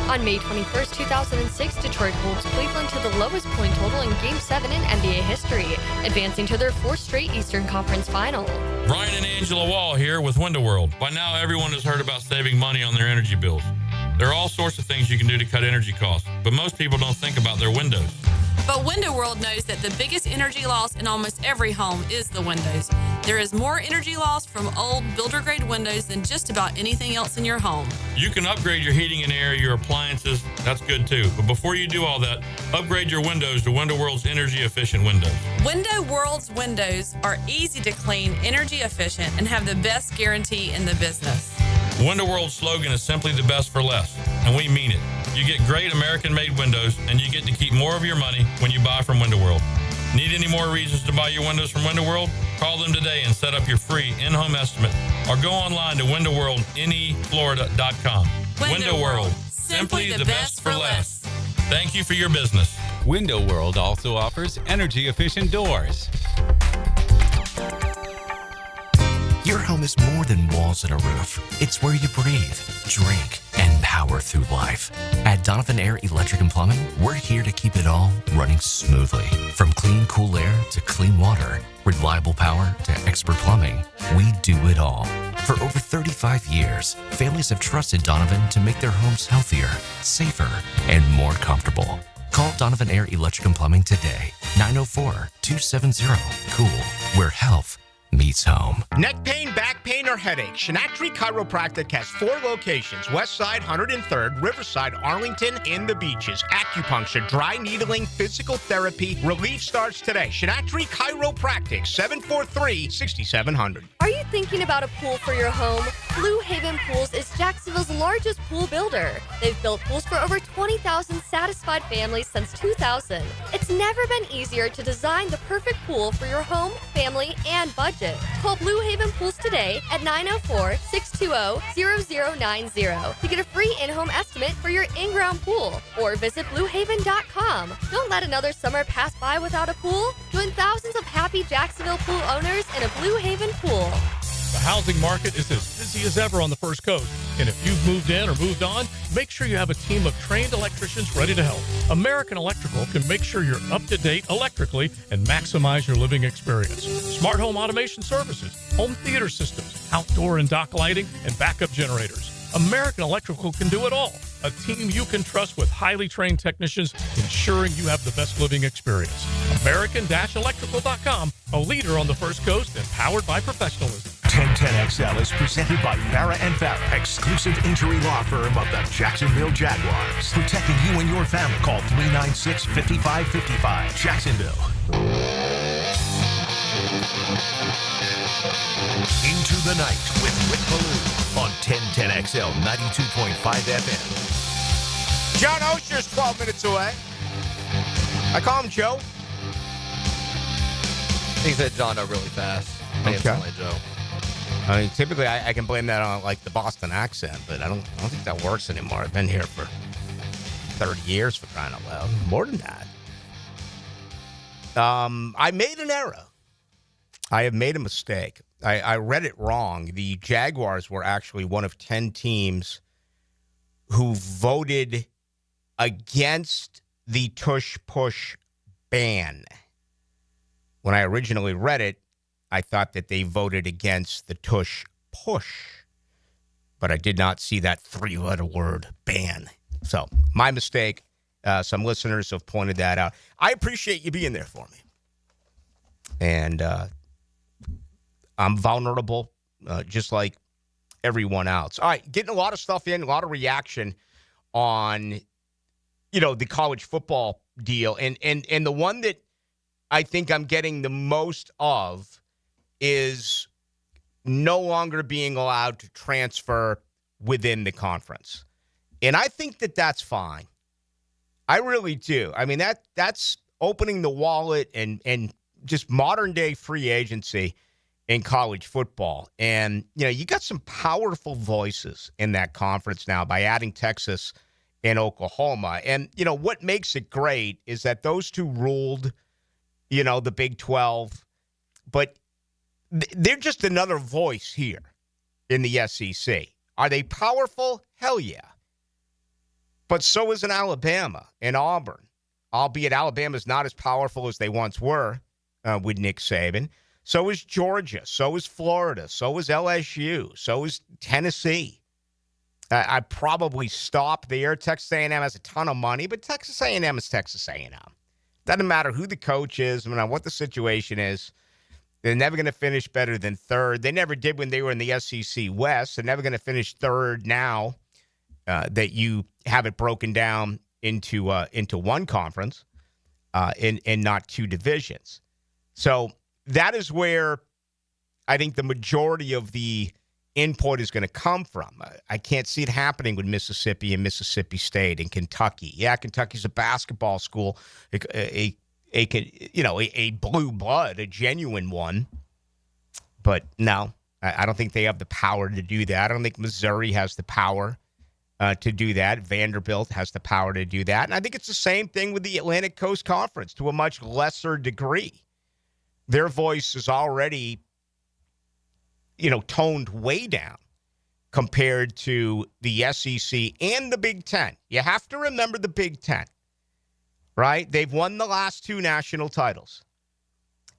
On May 21st, 2006, Detroit holds Cleveland to the lowest point total in Game 7 in NBA history, advancing to their 4th straight Eastern Conference final. Brian and Angela Wall here with Window World. By now, everyone has heard about saving money on their energy bills. There are all sorts of things you can do to cut energy costs, but most people don't think about their windows. But Window World knows that the biggest energy loss in almost every home is the windows. There is more energy loss from old builder-grade windows than just about anything else in your home. You can upgrade your heating and air, your appliances. That's good too. But before you do all that, upgrade your windows to Window World's energy-efficient windows. Window World's windows are easy to clean, energy efficient, and have the best guarantee in the business. Window World's slogan is simply the best for less, and we mean it. You get great American-made windows, and you get to keep more of your money when you buy from Window World. Need any more reasons to buy your windows from Window World? Call them today and set up your free in-home estimate, or go online to windowworldneflorida.com. Window World, simply the best for less. Thank you for your business. Window World also offers energy-efficient doors. Your home is more than walls and a roof. It's where you breathe, drink, and power through life. At Donovan Air Electric and Plumbing, we're here to keep it all running smoothly. From clean, cool air to clean water, reliable power to expert plumbing, we do it all. For over 35 years, families have trusted Donovan to make their homes healthier, safer, and more comfortable. Call Donovan Air Electric and Plumbing today, 904-270-COOL, where health meets home. Neck pain, back pain, or headache? Shinatri Chiropractic has 4 locations: Westside, 103rd, Riverside, Arlington, and the Beaches. Acupuncture, dry needling, physical therapy. Relief starts today. Shinatri Chiropractic, 743-6700. Are you thinking about a pool for your home? Blue Haven Pools is Jacksonville's largest pool builder. They've built pools for over 20,000 satisfied families since 2000. It's never been easier to design the perfect pool for your home, family, and budget. Call Blue Haven Pools today at 904-620-0090 to get a free in-home estimate for your in-ground pool, or visit bluehaven.com. Don't let another summer pass by without a pool. Join thousands of happy Jacksonville pool owners in a Blue Haven pool. The housing market is as busy as ever on the First Coast. And if you've moved in or moved on, make sure you have a team of trained electricians ready to help. American Electrical can make sure you're up to date electrically and maximize your living experience. Smart home automation services, home theater systems, outdoor and dock lighting, and backup generators. American Electrical can do it all. A team you can trust with highly trained technicians, ensuring you have the best living experience. American-Electrical.com, a leader on the First Coast and powered by professionalism. 1010XL is presented by Farah & Farah, exclusive injury law firm of the Jacksonville Jaguars. Protecting you and your family. Call 396-5555. Jacksonville. Into the Night with Rick Ballou on 1010XL 92.5 FM. John Osher's 12 minutes away. I call him Joe. He said John really fast. Made him sound like Joe. I mean, typically I can blame that on like the Boston accent, but I don't think that works anymore. I've been here for 30 years, for crying out loud. More than that. I made an error. I have made a mistake. I read it wrong. The Jaguars were actually one of 10 teams who voted against the Tush Push ban. When I originally read it, I thought that they voted against the Tush Push, but I did not see that 3-letter word ban. So, my mistake. Some listeners have pointed that out. I appreciate you being there for me. And I'm vulnerable, just like everyone else. All right, getting a lot of stuff in, a lot of reaction on, the college football deal. And the one that I think I'm getting the most of is no longer being allowed to transfer within the conference. And I think that that's fine. I really do. I mean, that's opening the wallet and just modern day free agency in college football. And, you got some powerful voices in that conference now by adding Texas and Oklahoma. And, what makes it great is that those two ruled, the Big 12. But they're just another voice here in the SEC. Are they powerful? Hell yeah. But so is an Alabama and Auburn, albeit Alabama's not as powerful as they once were with Nick Saban. So is Georgia. So is Florida. So is LSU. So is Tennessee. I'd probably stop there. Texas A&M has a ton of money, but Texas A&M is Texas A&M. Doesn't matter who the coach is, no matter what the situation is. They're never going to finish better than third. They never did when they were in the SEC West. They're never going to finish third now that you have it broken down into one conference and not two divisions. So that is where I think the majority of the input is going to come from. I can't see it happening with Mississippi and Mississippi State and Kentucky. Yeah, Kentucky's a basketball school, a blue blood, a genuine one. But no, I don't think they have the power to do that. I don't think Missouri has the power to do that. Vanderbilt has the power to do that. And I think it's the same thing with the Atlantic Coast Conference to a much lesser degree. Their voice is already, toned way down compared to the SEC and the Big Ten. You have to remember the Big Ten, right? They've won the last two national titles,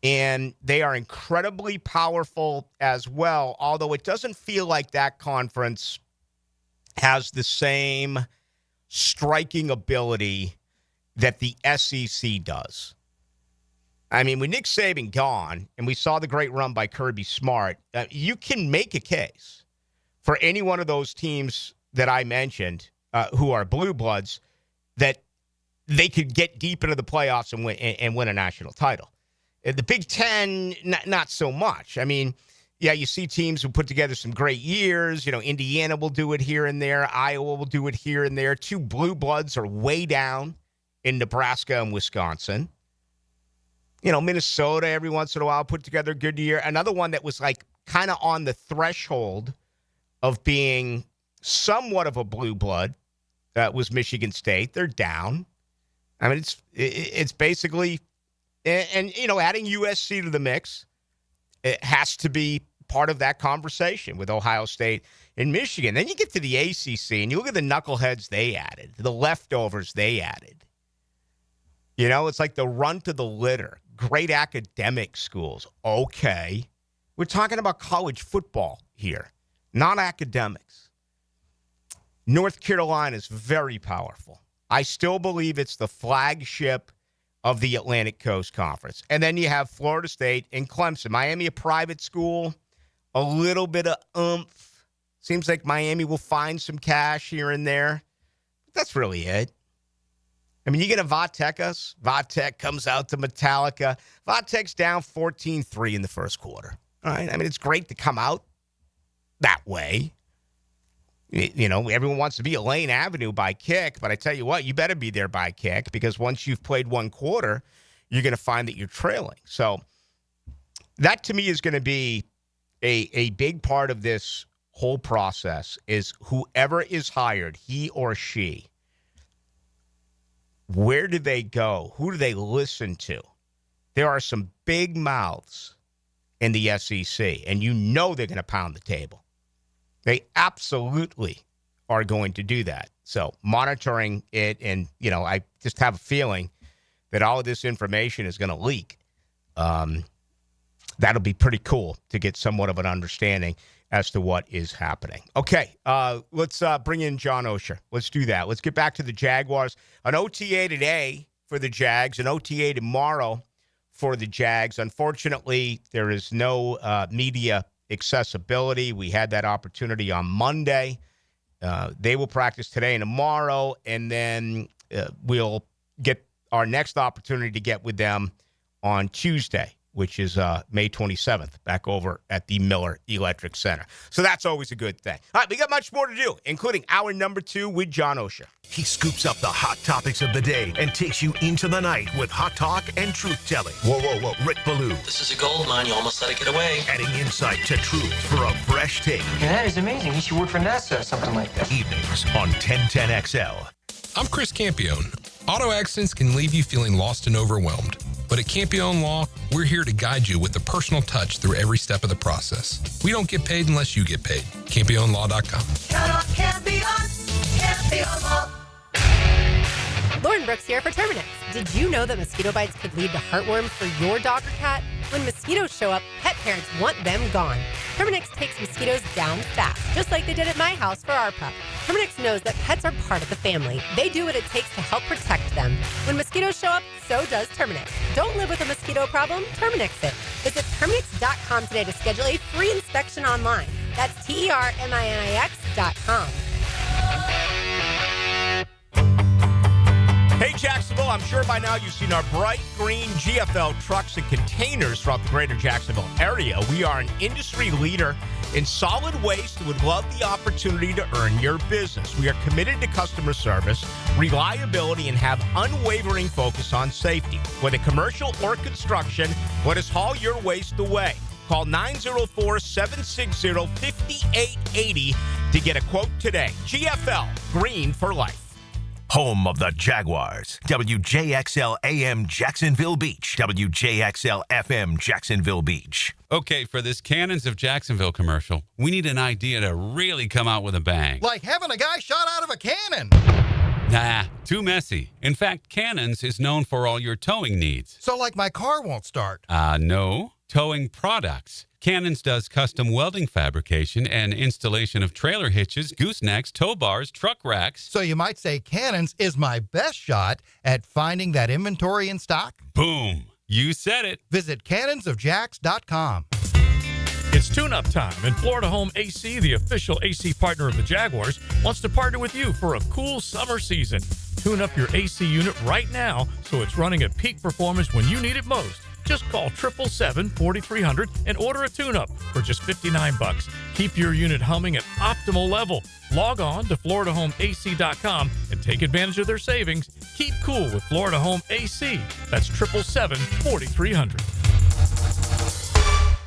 and they are incredibly powerful as well, although it doesn't feel like that conference has the same striking ability that the SEC does. I mean, with Nick Saban gone, and we saw the great run by Kirby Smart, you can make a case for any one of those teams that I mentioned who are blue bloods that they could get deep into the playoffs and win a national title. The Big Ten, not so much. I mean, yeah, you see teams who put together some great years. Indiana will do it here and there. Iowa will do it here and there. Two blue bloods are way down in Nebraska and Wisconsin. Minnesota every once in a while put together a good year. Another one that was like kind of on the threshold of being somewhat of a blue blood was Michigan State. They're down. I mean, it's basically, and adding USC to the mix, it has to be part of that conversation with Ohio State and Michigan. Then you get to the ACC and you look at the knuckleheads they added, the leftovers they added. It's like the runt of the litter. Great academic schools. Okay. We're talking about college football here, not academics. North Carolina is very powerful. I still believe it's the flagship of the Atlantic Coast Conference. And then you have Florida State and Clemson. Miami, a private school, a little bit of oomph. Seems like Miami will find some cash here and there. But that's really it. I mean, you get a Vatekas. Vatek comes out to Metallica. Vatek's down 14-3 in the first quarter. All right. I mean, it's great to come out that way. Everyone wants to be a Lane Avenue by kick, but I tell you what, you better be there by kick because once you've played one quarter, you're going to find that you're trailing. So that to me is going to be a big part of this whole process is whoever is hired, he or she, where do they go? Who do they listen to? There are some big mouths in the SEC, and they're going to pound the table. They absolutely are going to do that. So monitoring it, and, I just have a feeling that all of this information is going to leak. That'll be pretty cool to get somewhat of an understanding as to what is happening. Okay, let's bring in John Osher. Let's do that. Let's get back to the Jaguars. An OTA today for the Jags, an OTA tomorrow for the Jags. Unfortunately, there is no media accessibility. We had that opportunity on Monday. They will practice today and tomorrow, and then we'll get our next opportunity to get with them on Tuesday, which is May 27th, back over at the Miller Electric Center. So that's always a good thing. All right, we got much more to do, including hour number 2 with John Osher. He scoops up the hot topics of the day and takes you into the night with hot talk and truth-telling. Whoa. Rick Ballou. This is a gold mine. You almost let it get away. Adding insight to truth for a fresh take. Yeah, that is amazing. He should work for NASA or something like that. Evenings on 1010XL. I'm Chris Campione. Auto accidents can leave you feeling lost and overwhelmed. But at Campione Law, we're here to guide you with a personal touch through every step of the process. We don't get paid unless you get paid. CampioneLaw.com. Count on Campione. Campione Law. Lauren Brooks here for Terminix. Did you know that mosquito bites could lead to heartworm for your dog or cat? When mosquitoes show up, pet parents want them gone. Terminix takes mosquitoes down fast, just like they did at my house for our pup. Terminix knows that pets are part of the family. They do what it takes to help protect them. When mosquitoes show up, so does Terminix. Don't live with a mosquito problem, Terminix it. Visit Terminix.com today to schedule a free inspection online. That's TERMINIX.com. Hey, Jacksonville, I'm sure by now you've seen our bright green GFL trucks and containers throughout the greater Jacksonville area. We are an industry leader in solid waste and would love the opportunity to earn your business. We are committed to customer service, reliability, and have unwavering focus on safety. Whether commercial or construction, let us haul your waste away. Call 904-760-5880 to get a quote today. GFL, green for life. Home of the Jaguars. WJXL AM Jacksonville Beach. WJXL FM Jacksonville Beach. Okay, for this Cannons of Jacksonville commercial, we need an idea to really come out with a bang. Like having a guy shot out of a cannon. Nah, too messy. In fact, Cannons is known for all your towing needs. So like my car won't start. No. Towing products. Cannons does custom welding fabrication and installation of trailer hitches, goosenecks, tow bars, truck racks. So you might say Cannons is my best shot at finding that inventory in stock? Boom. You said it. Visit cannonsofjacks.com. It's tune-up time, and Florida Home AC, the official AC partner of the Jaguars, wants to partner with you for a cool summer season. Tune up your AC unit right now so it's running at peak performance when you need it most. Just call 777-4300 and order a tune-up for just $59. Keep your unit humming at optimal level. Log on to FloridaHomeAC.com and take advantage of their savings. Keep cool with Florida Home AC. That's 777-4300.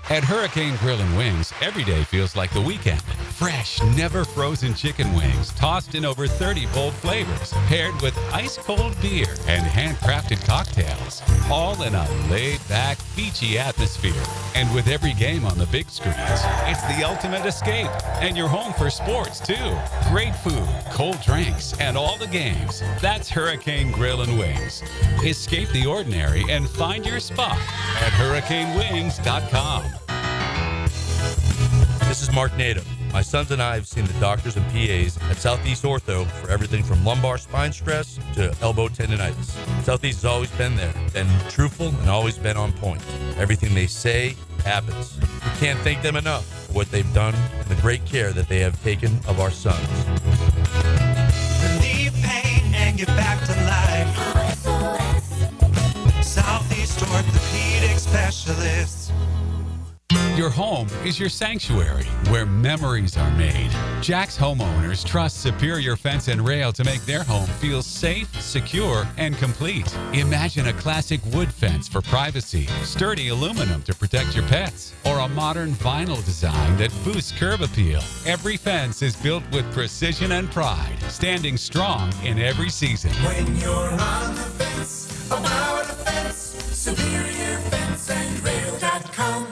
At Hurricane Grill and Wings, every day feels like the weekend. Fresh, never frozen chicken wings, tossed in over 30 bold flavors, paired with ice-cold beer and handcrafted cocktails, all in a laid-back, beachy atmosphere. And with every game on the big screens, it's the ultimate escape. And you're home for sports, too. Great food, cold drinks, and all the games. That's Hurricane Grill and Wings. Escape the ordinary and find your spot at hurricanewings.com. This is Mark Nato. My sons and I have seen the doctors and PAs at Southeast Ortho for everything from lumbar spine stress to elbow tendonitis. Southeast has always been there, been truthful, and always been on point. Everything they say happens. We can't thank them enough for what they've done and the great care that they have taken of our sons. Relieve pain and get back to life. Southeast Orthopedic Specialists. Your home is your sanctuary where memories are made. Jack's homeowners trust Superior Fence and Rail to make their home feel safe, secure, and complete. Imagine a classic wood fence for privacy, sturdy aluminum to protect your pets, or a modern vinyl design that boosts curb appeal. Every fence is built with precision and pride, standing strong in every season. When you're on the fence, about the fence, SuperiorFenceandRail.com.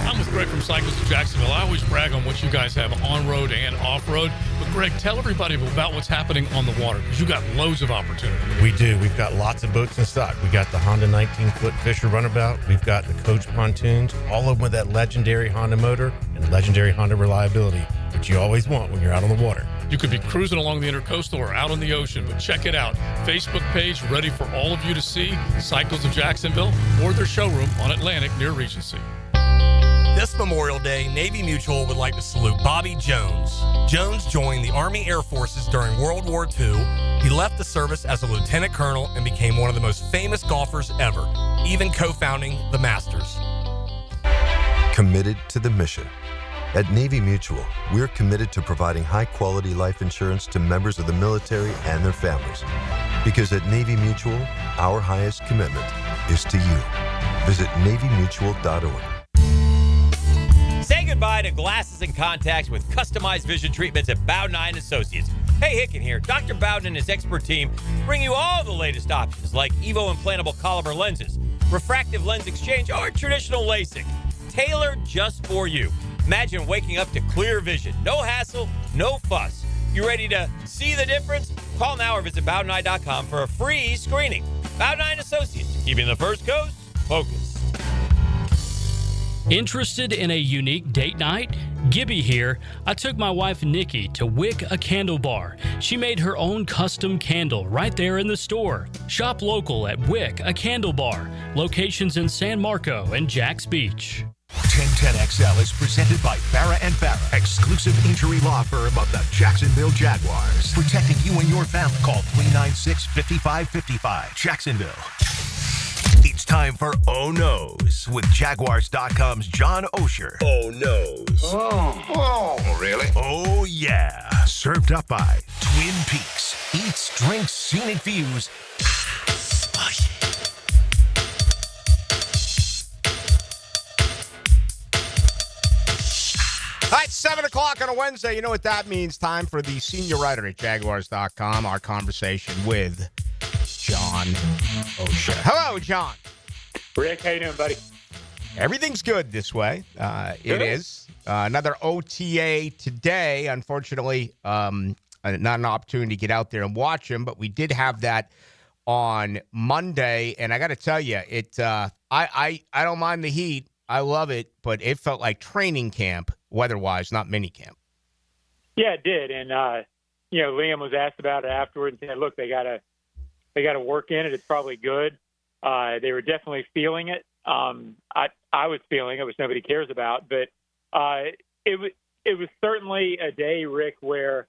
I'm with Greg from Cycles of Jacksonville. I always brag on what you guys have on-road and off-road. But Greg, tell everybody about what's happening on the water, because you got loads of opportunity. We do. We've got lots of boats in stock. We got the Honda 19-foot Fisher Runabout. We've got the Coach pontoons, all of them with that legendary Honda motor and legendary Honda reliability, which you always want when you're out on the water. You could be cruising along the Intercoastal or out on the ocean, but check it out. Facebook page ready for all of you to see. Cycles of Jacksonville, or their showroom on Atlantic near Regency. This Memorial Day, Navy Mutual would like to salute Bobby Jones. Jones joined the Army Air Forces during World War II. He left the service as a lieutenant colonel and became one of the most famous golfers ever, even co-founding the Masters. Committed to the mission. At Navy Mutual, we're committed to providing high-quality life insurance to members of the military and their families. Because at Navy Mutual, our highest commitment is to you. Visit NavyMutual.org. Say goodbye to glasses and contacts with customized vision treatments at Bowden Eye & Associates. Hey, Hicken here. Dr. Bowden and his expert team bring you all the latest options like Evo implantable Collamer lenses, refractive lens exchange, or traditional LASIK. Tailored just for you. Imagine waking up to clear vision. No hassle, no fuss. You ready to see the difference? Call now or visit BowdenEye.com for a free screening. Bowden Eye & Associates, keeping the first coast focused. Interested in a unique date night? Gibby here. I took my wife Nikki to Wick a Candle Bar. She made her own custom candle right there in the store. Shop local at Wick a Candle Bar. Locations in San Marco and Jacks Beach. 1010XL is presented by Farrah & Farrah, exclusive injury law firm of the Jacksonville Jaguars. Protecting you and your family. Call 396-5555. Jacksonville. It's time for Oh No's with Jaguars.com's John Osher. Oh No's. Oh, really? Oh, yeah. Served up by Twin Peaks. Eats, drinks, scenic views. All right, 7 o'clock on a Wednesday. You know what that means. Time for the senior writer at Jaguars.com, our conversation with John Osher. Hello, John. Rick, how you doing, buddy? Everything's good this way. It is. Another OTA today. Unfortunately, not an opportunity to get out there and watch them, but we did have that on Monday. And I got to tell you, I don't mind the heat. I love it, but it felt like training camp, weather-wise, not mini camp. Yeah, it did. And, Liam was asked about it afterwards and said, look, they got to work in it. It's probably good. They were definitely feeling it. I was feeling it, which nobody cares about, but it was certainly a day, Rick, where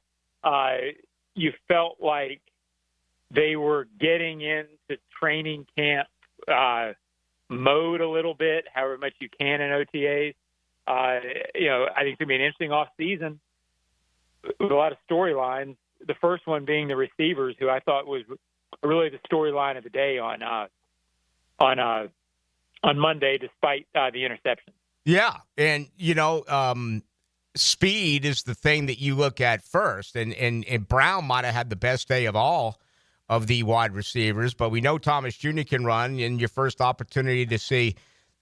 you felt like they were getting into training camp mode a little bit, however much you can in OTAs. I think it's going to be an interesting off season with a lot of storylines. The first one being the receivers, who I thought was really the storyline of the day on Monday, despite the interception. Yeah, and speed is the thing that you look at first, and Brown might have had the best day of all of the wide receivers, but we know Thomas Jr. can run. In your first opportunity to see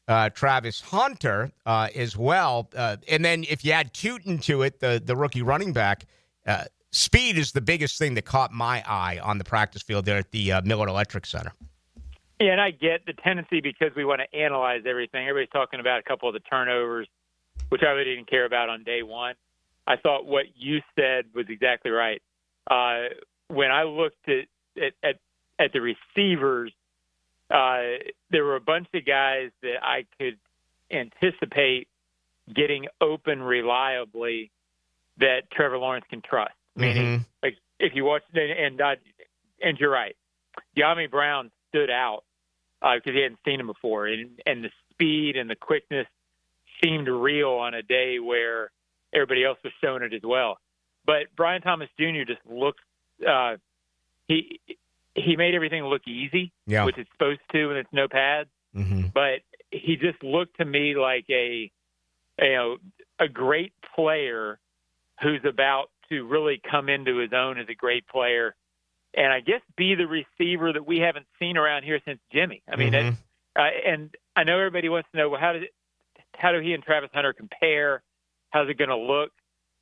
Travis Hunter as well, and then if you add Tootin to it, the rookie running back. Speed is the biggest thing that caught my eye on the practice field there at the Miller Electric Center. Yeah, and I get the tendency because we want to analyze everything. Everybody's talking about a couple of the turnovers, which I really didn't care about on day one. I thought what you said was exactly right. When I looked at the receivers, there were a bunch of guys that I could anticipate getting open reliably that Trevor Lawrence can trust. Meaning, like if you watch and you're right, Yami Brown stood out because he hadn't seen him before, and the speed and the quickness seemed real on a day where everybody else was showing it as well. But Brian Thomas Jr. just looked he made everything look easy, which it's supposed to when it's no pads. But he just looked to me like a great player who's about to really come into his own as a great player, and I guess be the receiver that we haven't seen around here since Jimmy. I mean, and I know everybody wants to know, well, how do he and Travis Hunter compare? How's it going to look?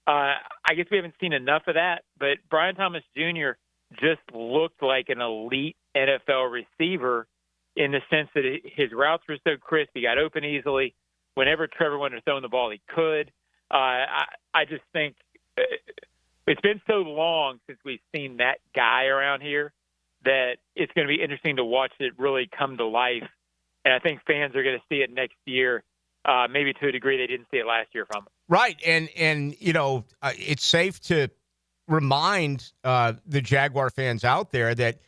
I guess we haven't seen enough of that, but Brian Thomas Jr. just looked like an elite NFL receiver in the sense that his routes were so crisp. He got open easily. Whenever Trevor wanted to throw the ball, he could. I just think it's been so long since we've seen that guy around here that it's going to be interesting to watch it really come to life. And I think fans are going to see it next year, maybe to a degree they didn't see it last year from him. Right, and it's safe to remind the Jaguar fans out there that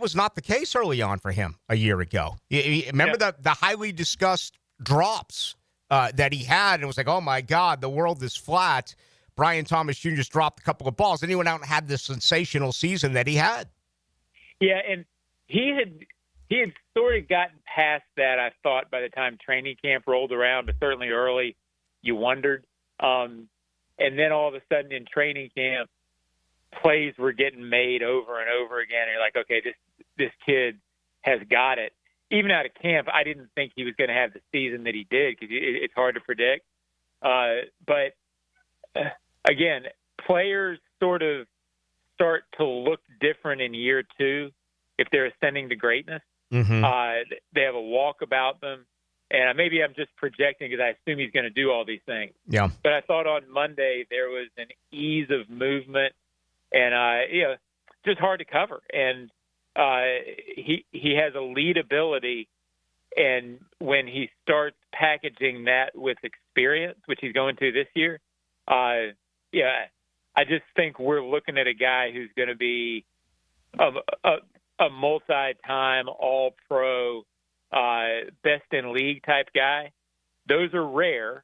was not the case early on for him a year ago. Remember the highly discussed drops that he had, and it was like, oh my God, the world is flat. Brian Thomas Jr. just dropped a couple of balls, and he went out and had the sensational season that he had. Yeah, and he had sort of gotten past that, I thought, by the time training camp rolled around, but certainly early you wondered. And then all of a sudden in training camp, plays were getting made over and over again. And you're like, okay, this kid has got it. Even out of camp, I didn't think he was going to have the season that he did because it's hard to predict. But again, players sort of start to look different in year two if they're ascending to greatness. They have a walk about them. And maybe I'm just projecting because I assume he's going to do all these things. Yeah. But I thought on Monday there was an ease of movement and, just hard to cover. And he has a lead ability. And when he starts packaging that with experience, which he's going to this year, I just think we're looking at a guy who's going to be a multi-time All-Pro, best in league type guy. Those are rare.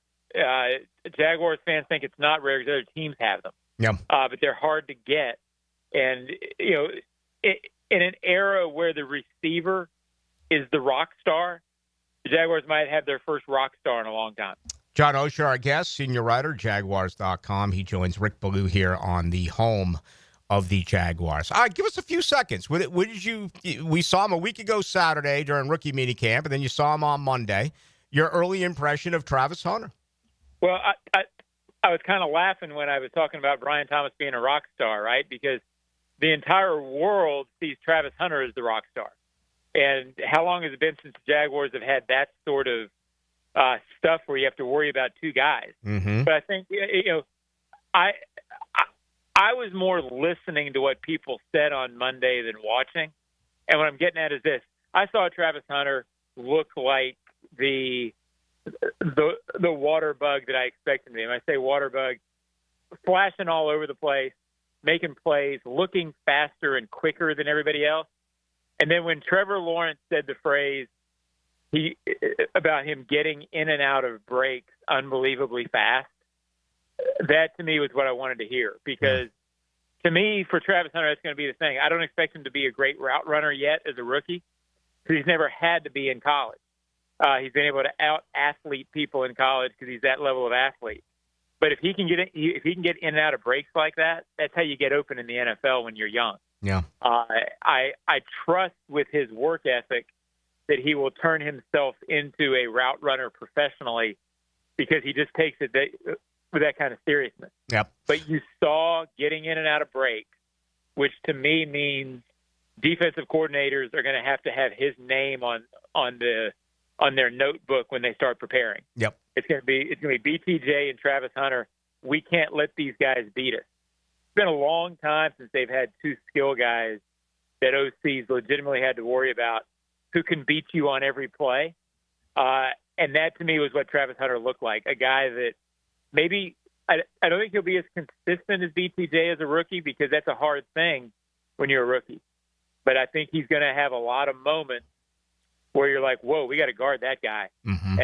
Jaguars fans think it's not rare because other teams have them. Yeah. But they're hard to get. And, in an era where the receiver is the rock star, the Jaguars might have their first rock star in a long time. John Osher, our guest, senior writer, Jaguars.com. He joins Rick Ballou here on the home of the Jaguars. All right, give us a few seconds. We saw him a week ago Saturday during rookie minicamp, and then you saw him on Monday. Your early impression of Travis Hunter? Well, I was kind of laughing when I was talking about Brian Thomas being a rock star, right? Because the entire world sees Travis Hunter as the rock star. And how long has it been since the Jaguars have had that sort of stuff where you have to worry about two guys? Mm-hmm. But I think, I was more listening to what people said on Monday than watching. And what I'm getting at is this. I saw Travis Hunter look like the water bug that I expected him to be. When I say water bug, flashing all over the place, making plays, looking faster and quicker than everybody else. And then when Trevor Lawrence said the phrase about him getting in and out of breaks unbelievably fast, that to me was what I wanted to hear. Because to me, for Travis Hunter, that's going to be the thing. I don't expect him to be a great route runner yet as a rookie because he's never had to be in college. He's been able to out-athlete people in college because he's that level of athlete. But if he can get in and out of breaks like that, that's how you get open in the NFL when you're young. Yeah. I trust with his work ethic that he will turn himself into a route runner professionally because he just takes it with that kind of seriousness. Yep. But you saw getting in and out of breaks, which to me means defensive coordinators are going to have his name on their notebook when they start preparing. Yep. It's going to be BTJ and Travis Hunter. We can't let these guys beat us. It's been a long time since they've had two skill guys that OCs legitimately had to worry about who can beat you on every play. And that to me was what Travis Hunter looked like, a guy that maybe I don't think he'll be as consistent as BTJ as a rookie because that's a hard thing when you're a rookie. But I think he's going to have a lot of moments where you're like, whoa, we got to guard that guy. Mm-hmm.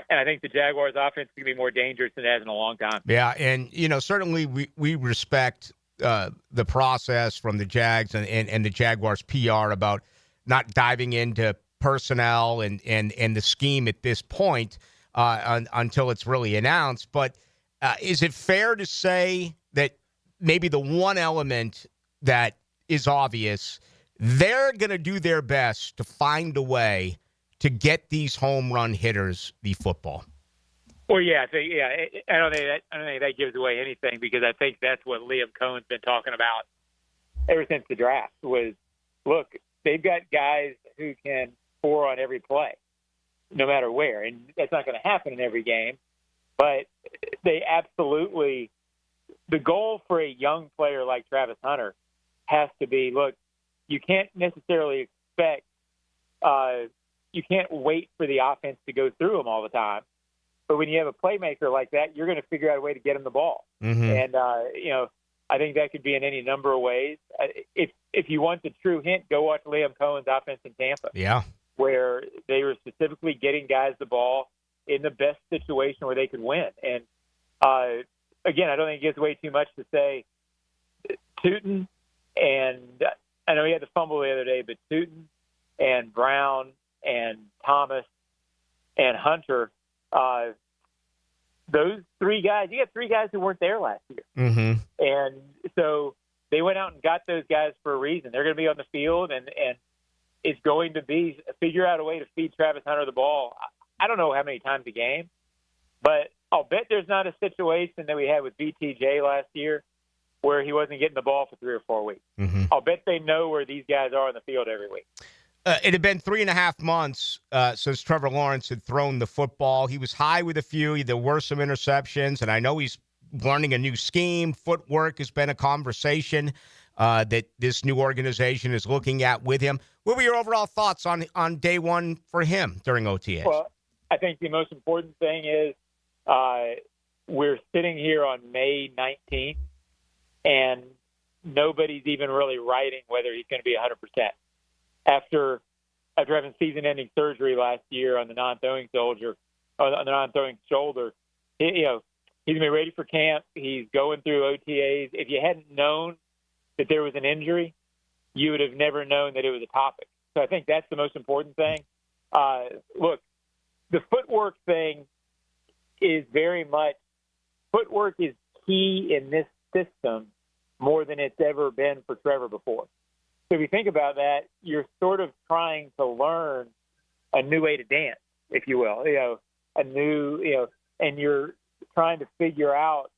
And I think the Jaguars' offense is going to be more dangerous than it has in a long time. Yeah, and, certainly we respect the process from the Jags and the Jaguars' PR about not diving into personnel and the scheme at this point until it's really announced. But is it fair to say that maybe the one element that is obvious, they're going to do their best to find a way to get these home run hitters the football? Well, yeah, I don't think that gives away anything because I think that's what Liam Cohen's been talking about ever since the draft was, look, they've got guys who can score on every play, no matter where. And that's not going to happen in every game. But they absolutely – the goal for a young player like Travis Hunter has to be, look, you can't necessarily expect you can't wait for the offense to go through them all the time. But when you have a playmaker like that, you're going to figure out a way to get him the ball. Mm-hmm. And, I think that could be in any number of ways. If you want the true hint, go watch Liam Cohen's offense in Tampa. Yeah. Where they were specifically getting guys the ball in the best situation where they could win. And, again, I don't think it gives away too much to say Tootin, and I know he had the fumble the other day, but Tootin and Brown and Thomas and Hunter, those three guys, you got three guys who weren't there last year. Mm-hmm. And so they went out and got those guys for a reason. They're going to be on the field, and it's going to be figure out a way to feed Travis Hunter the ball. I don't know how many times a game, but I'll bet there's not a situation that we had with BTJ last year where he wasn't getting the ball for 3 or 4 weeks. Mm-hmm. I'll bet they know where these guys are on the field every week. It had been 3.5 months since Trevor Lawrence had thrown the football. He was high with a few. There were some interceptions, and I know he's learning a new scheme. Footwork has been a conversation that this new organization is looking at with him. What were your overall thoughts on day one for him during OTAs? Well, I think the most important thing is we're sitting here on May 19th, and nobody's even really writing whether he's going to be 100%. After having season-ending surgery last year on the non-throwing shoulder, he's going to be ready for camp. He's going through OTAs. If you hadn't known that there was an injury, you would have never known that it was a topic. So I think that's the most important thing. Look, the footwork thing is very much – footwork is key in this system more than it's ever been for Trevor before. So if you think about that, you're sort of trying to learn a new way to dance, if you will, and you're trying to figure out,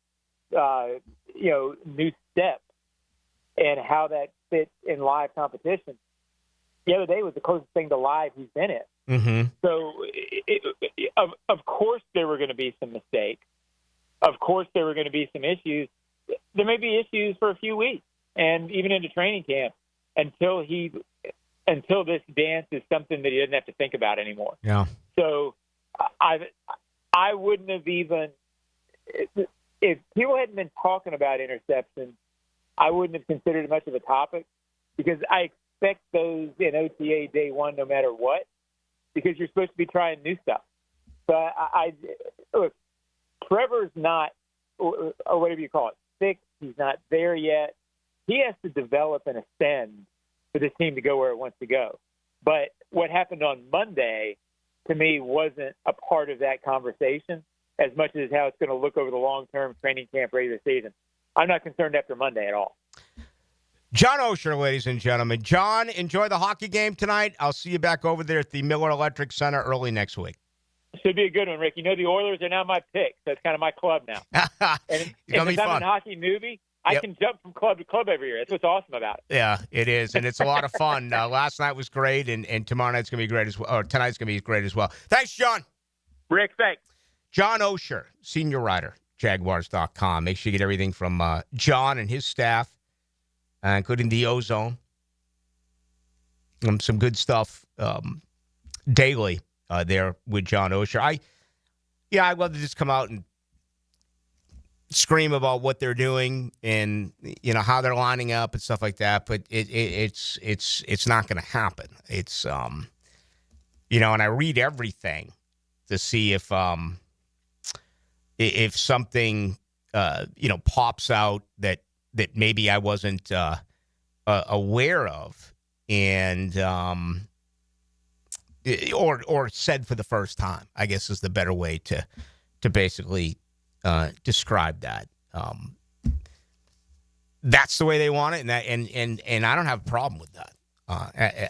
new steps and how that fits in live competition. The other day was the closest thing to live he's been in. Mm-hmm. So, of course, there were going to be some mistakes. Of course, there were going to be some issues. There may be issues for a few weeks and even into training camp until this dance is something that he doesn't have to think about anymore. Yeah. So, I wouldn't have even if people hadn't been talking about interceptions, I wouldn't have considered it much of a topic because I expect those in OTA day one no matter what, because you're supposed to be trying new stuff. So look, Trevor's not, or whatever you call it, sick. He's not there yet. He has to develop and ascend for this team to go where it wants to go. But what happened on Monday, to me, wasn't a part of that conversation as much as how it's going to look over the long-term training camp regular season. I'm not concerned after Monday at all. John Osher, ladies and gentlemen. John, enjoy the hockey game tonight. I'll see you back over there at the Miller Electric Center early next week. Should be a good one, Rick. You know the Oilers are now my pick, so it's kind of my club now. And since I'm a hockey newbie, I can jump from club to club every year. That's what's awesome about it. Yeah, it is, and it's a lot of fun. Last night was great, and tomorrow night's going to be great as well. Or tonight's going to be great as well. Thanks, John. Rick, thanks. John Osher, senior writer, Jaguars.com. Make sure you get everything from John and his staff, including the Ozone. Some good stuff daily there with John Osher. I'd love to just come out and scream about what they're doing and how they're lining up and stuff like that, but it's not going to happen. It's and I read everything to see if something pops out that maybe I wasn't aware of and or said for the first time, I guess is the better way to basically describe that. That's the way they want it, and I don't have a problem with that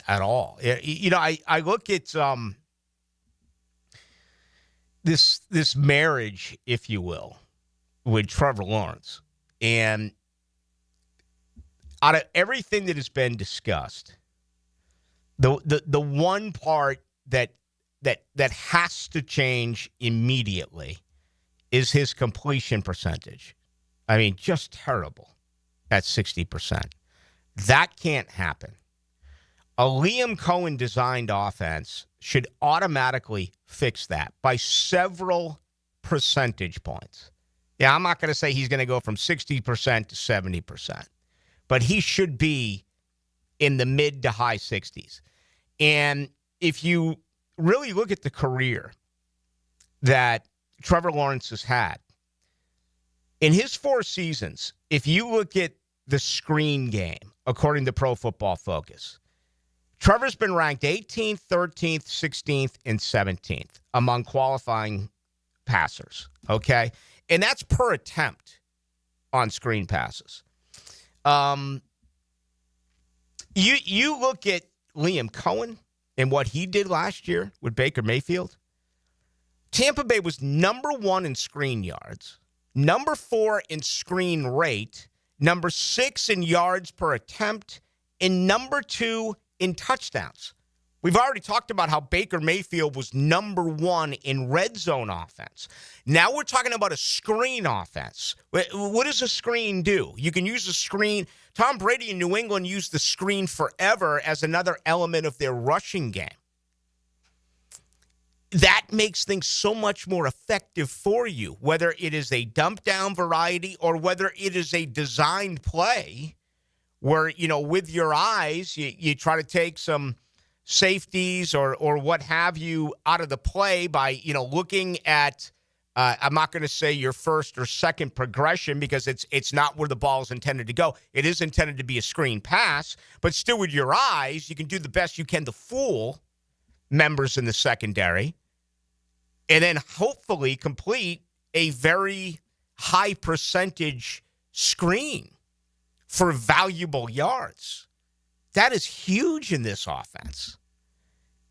at all. I look at this marriage, if you will, with Trevor Lawrence, and out of everything that has been discussed, the one part that has to change immediately is his completion percentage. I mean, just terrible at 60%. That can't happen. A Liam Cohen designed offense should automatically fix that by several percentage points. Yeah, I'm not going to say he's going to go from 60% to 70%, but he should be in the mid to high 60s. And if you really look at the career that Trevor Lawrence has had, in his 4 seasons, if you look at the screen game, according to Pro Football Focus, Trevor's been ranked 18th, 13th, 16th, and 17th among qualifying passers, okay? And that's per attempt on screen passes. You look at Liam Cohen and what he did last year with Baker Mayfield. Tampa Bay was number 1 in screen yards, number 4 in screen rate, number 6 in yards per attempt, and number 2 in touchdowns We've already talked about how Baker Mayfield was number 1 in red zone offense. Now we're talking about a screen offense. What does a screen do? You can use a screen. Tom Brady in New England used the screen forever as another element of their rushing game. That makes things so much more effective for you, whether it is a dump down variety or whether it is a designed play where, with your eyes, you try to take some safeties or what have you out of the play by, looking at, I'm not going to say your first or second progression because it's not where the ball is intended to go. It is intended to be a screen pass, but still with your eyes, you can do the best you can to fool members in the secondary and then hopefully complete a very high percentage screen for valuable yards. That is huge in this offense.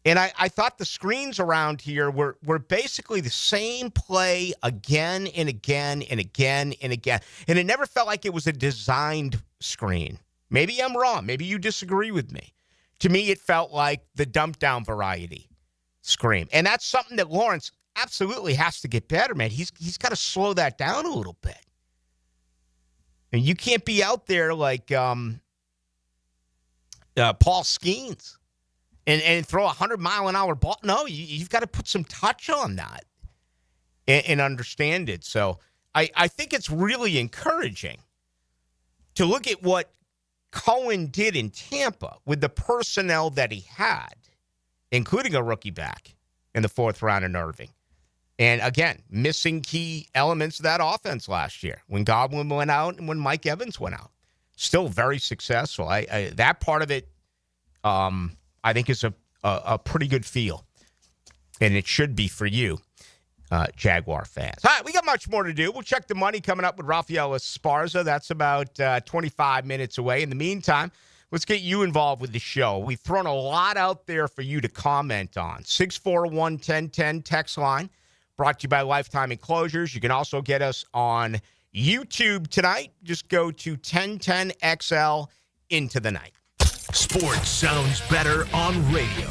And I thought the screens around here were basically the same play again and again and again and again. And it never felt like it was a designed screen. Maybe I'm wrong. Maybe you disagree with me. To me, it felt like the dump down variety screen. And that's something that Lawrence absolutely has to get better, man. He's got to slow that down a little bit. And you can't be out there like Paul Skeens and throw a 100-mile-an-hour ball. No, you've got to put some touch on that and understand it. So I think it's really encouraging to look at what Cohen did in Tampa with the personnel that he had, including a rookie back in the 4th round in Irving. And again, missing key elements of that offense last year when Godwin went out and when Mike Evans went out. Still very successful. That part of it, I think, is a pretty good feel. And it should be for you, Jaguar fans. All right, we got much more to do. We'll check the money coming up with Rafael Esparza. That's about 25 minutes away. In the meantime, let's get you involved with the show. We've thrown a lot out there for you to comment on. 641-1010 text line, brought to you by Lifetime Enclosures. You can also get us on YouTube tonight. Just go to 1010XL Into the Night. Sports sounds better on radio.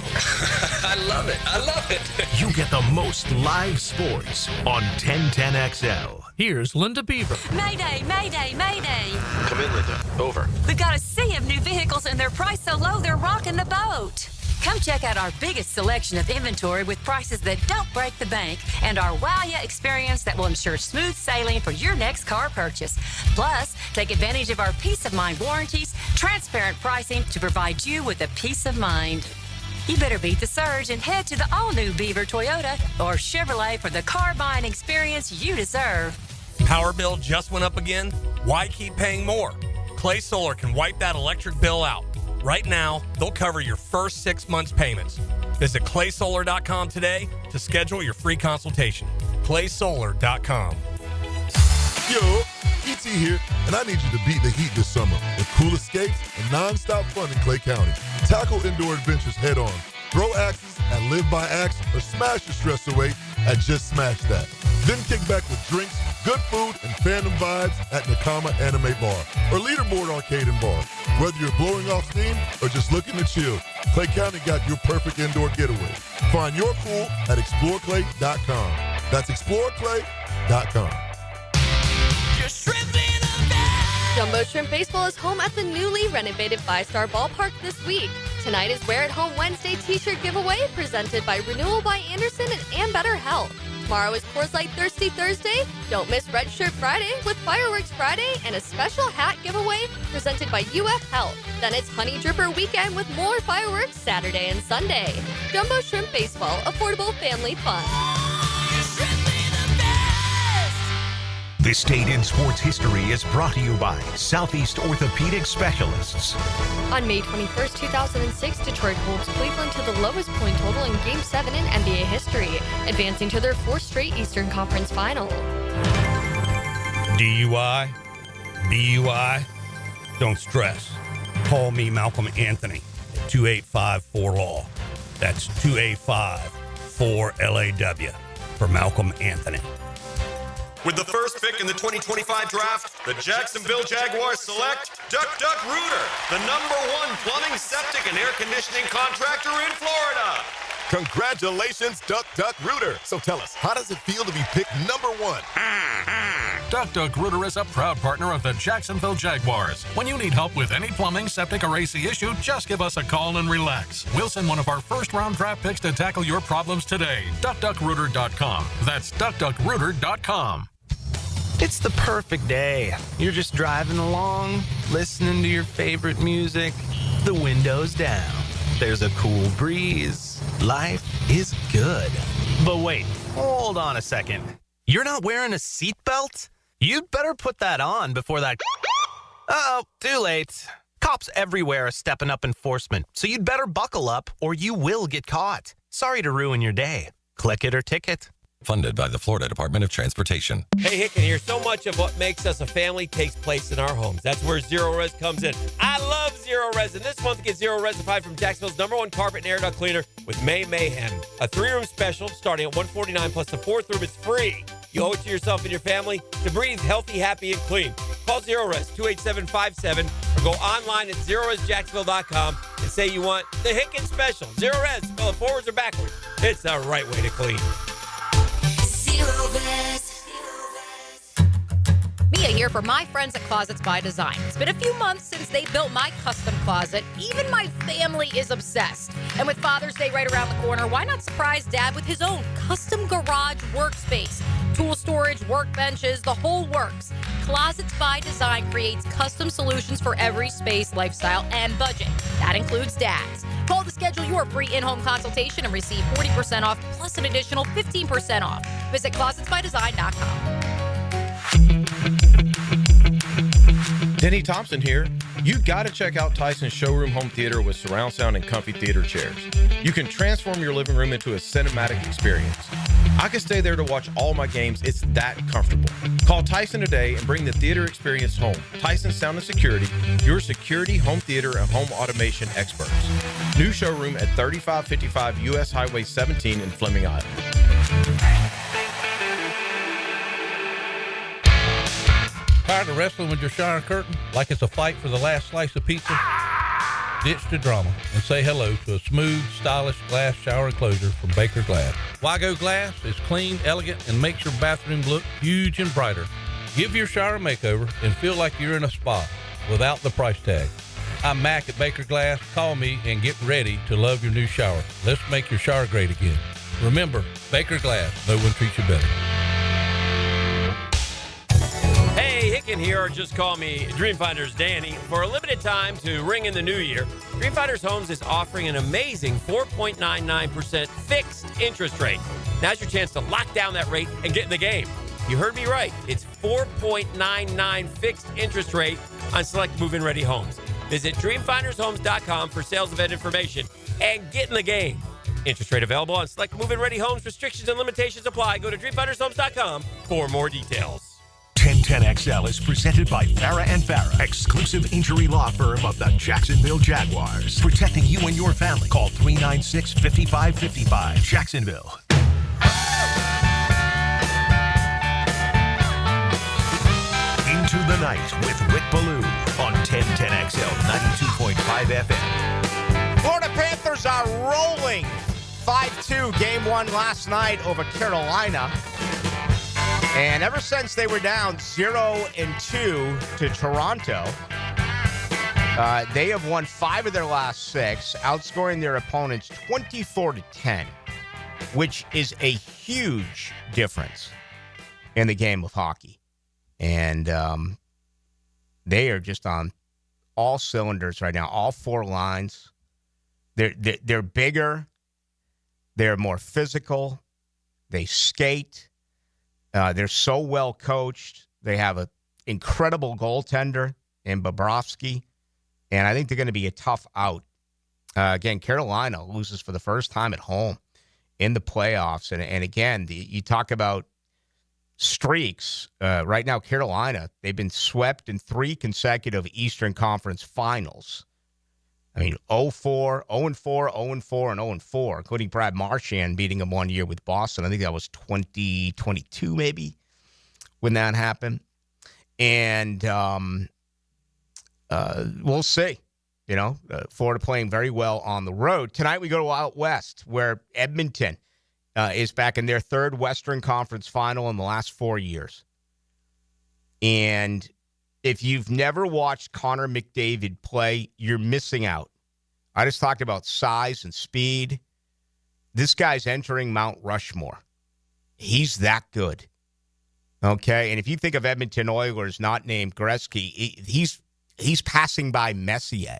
I love it. I love it. You get the most live sports on 1010XL. Here's Linda Beaver. Mayday, mayday, mayday. Come in, Linda. Over. We've got a sea of new vehicles and they're priced so low they're rocking the boat. Come check out our biggest selection of inventory with prices that don't break the bank and our wow-ya experience that will ensure smooth sailing for your next car purchase. Plus, take advantage of our peace of mind warranties, transparent pricing to provide you with a peace of mind. You better beat the surge and head to the all-new Beaver Toyota or Chevrolet for the car buying experience you deserve. Power bill just went up again? Why keep paying more? Clay Solar can wipe that electric bill out. Right now, they'll cover your first 6 months' payments. Visit claysolar.com today to schedule your free consultation. claysolar.com. Yo, E.T. here, and I need you to beat the heat this summer with cool escapes and non-stop fun in Clay County. Tackle indoor adventures head on. Throw axes at Live by Axe or smash your stress away at Just Smash That. Then kick back with drinks, good food, and fandom vibes at Nakama Anime Bar or Leaderboard Arcade and Bar. Whether you're blowing off steam or just looking to chill, Clay County got your perfect indoor getaway. Find your cool at exploreclay.com. That's exploreclay.com. Jumbo Shrimp Baseball is home at the newly renovated 5-Star Ballpark this week. Tonight is Wear at Home Wednesday t-shirt giveaway presented by Renewal by Anderson and Better Health. Tomorrow is Coors Light Thirsty Thursday. Don't miss Red Shirt Friday with Fireworks Friday and a special hat giveaway presented by UF Health. Then it's Honey Dripper Weekend with more fireworks Saturday and Sunday. Jumbo Shrimp Baseball, affordable family fun. This Date in Sports History is brought to you by Southeast Orthopedic Specialists. On May 21st, 2006, Detroit holds Cleveland to the lowest point total in Game 7 in NBA history, advancing to their 4th straight Eastern Conference final. DUI, BUI, don't stress. Call me Malcolm Anthony at 2854-LAW. That's 2854-LAW for Malcolm Anthony. With the first pick in the 2025 draft, the Jacksonville Jaguars select Duck Duck Rooter, the #1 plumbing, septic, and air conditioning contractor in Florida. Congratulations, Duck Duck Rooter. So tell us, how does it feel to be picked #1? Duck Duck Rooter is a proud partner of the Jacksonville Jaguars. When you need help with any plumbing, septic, or AC issue, just give us a call and relax. We'll send one of our first-round draft picks to tackle your problems today. DuckDuckRooter.com. That's DuckDuckRooter.com. It's the perfect day. You're just driving along, listening to your favorite music, the windows down. There's a cool breeze. Life is good. But wait, hold on a second. You're not wearing a seatbelt? You'd better put that on before that... Uh-oh, too late. Cops everywhere are stepping up enforcement, so you'd better buckle up or you will get caught. Sorry to ruin your day. Click it or ticket. Funded by the Florida Department of Transportation. Hey, Hicken here. So much of what makes us a family takes place in our homes. That's where Zero Res comes in. I love Zero Res, and this month get Zero Resified from Jacksonville's #1 carpet and air duct cleaner with May Mayhem. A 3-room special starting at $149 plus the 4th room is free. You owe it to yourself and your family to breathe healthy, happy, and clean. Call Zero Res 28757 or go online at ZeroResJacksonville.com and say you want the Hicken special. Zero Res, spell it forwards or backwards. It's the right way to clean. Mia here for my friends at Closets by Design. It's been a few months since they built my custom closet. Even my family is obsessed. And with Father's Day right around the corner, why not surprise Dad with his own custom garage workspace? Tool storage, workbenches, the whole works. Closets by Design creates custom solutions for every space, lifestyle, and budget. That includes Dad's. Call to schedule your free in-home consultation and receive 40% off plus an additional 15% off. Visit closetsbydesign.com. Denny Thompson here. You got to check out Tyson's Showroom Home Theater with surround sound and comfy theater chairs. You can transform your living room into a cinematic experience. I can stay there to watch all my games. It's that comfortable. Call Tyson today and bring the theater experience home. Tyson Sound and Security, your security, home theater, and home automation experts. New showroom at 3555 U.S. Highway 17 in Fleming, Iowa. Tired of wrestling with your shower curtain like it's a fight for the last slice of pizza? Ditch the drama and say hello to a smooth, stylish glass shower enclosure from Baker Glass. Wago Glass is clean, elegant, and makes your bathroom look huge and brighter. Give your shower a makeover and feel like you're in a spa without the price tag. I'm Mac at Baker Glass. Call me and get ready to love your new shower. Let's make your shower great again. Remember, Baker Glass. No one treats you better. Hey, Hicken here, or just call me Dreamfinders Danny. For a limited time to ring in the new year, Dreamfinders Homes is offering an amazing 4.99% fixed interest rate. Now's your chance to lock down that rate and get in the game. You heard me right. It's 4.99 fixed interest rate on select move-in ready homes. Visit dreamfindershomes.com for sales event information and get in the game. Interest rate available on select move-in ready homes. Restrictions and limitations apply. Go to dreamfindershomes.com for more details. 1010XL is presented by Farah and Farah, exclusive injury law firm of the Jacksonville Jaguars. Protecting you and your family. Call 396-5555. Jacksonville. Into the Night with Rick Ballou on 1010XL 92.5 FM. Florida Panthers are rolling 5-2. Game 1 last night over Carolina. And ever since they were down 0-2 to Toronto, they have won 5 of their last 6, outscoring their opponents 24-10, which is a huge difference in the game of hockey. And they are just on all cylinders right now, all 4 lines. They're bigger. They're more physical. They skate. They're so well coached. They have an incredible goaltender in Bobrovsky, and I think they're going to be a tough out. Again, Carolina loses for the first time at home in the playoffs. And again, you talk about streaks. Right now, Carolina, they've been swept in 3 consecutive Eastern Conference finals. I mean, 0-4, 0-4, 0-4, and 0-4, including Brad Marchand beating them one year with Boston. I think that was 2022 maybe, when that happened. And we'll see. Florida playing very well on the road. Tonight we go out west where Edmonton is back in their third Western Conference final in the last 4 years. And if you've never watched Connor McDavid play, you're missing out. I just talked about size and speed. This guy's entering Mount Rushmore. He's that good. Okay? And if you think of Edmonton Oilers not named Gretzky, he's passing by Messier.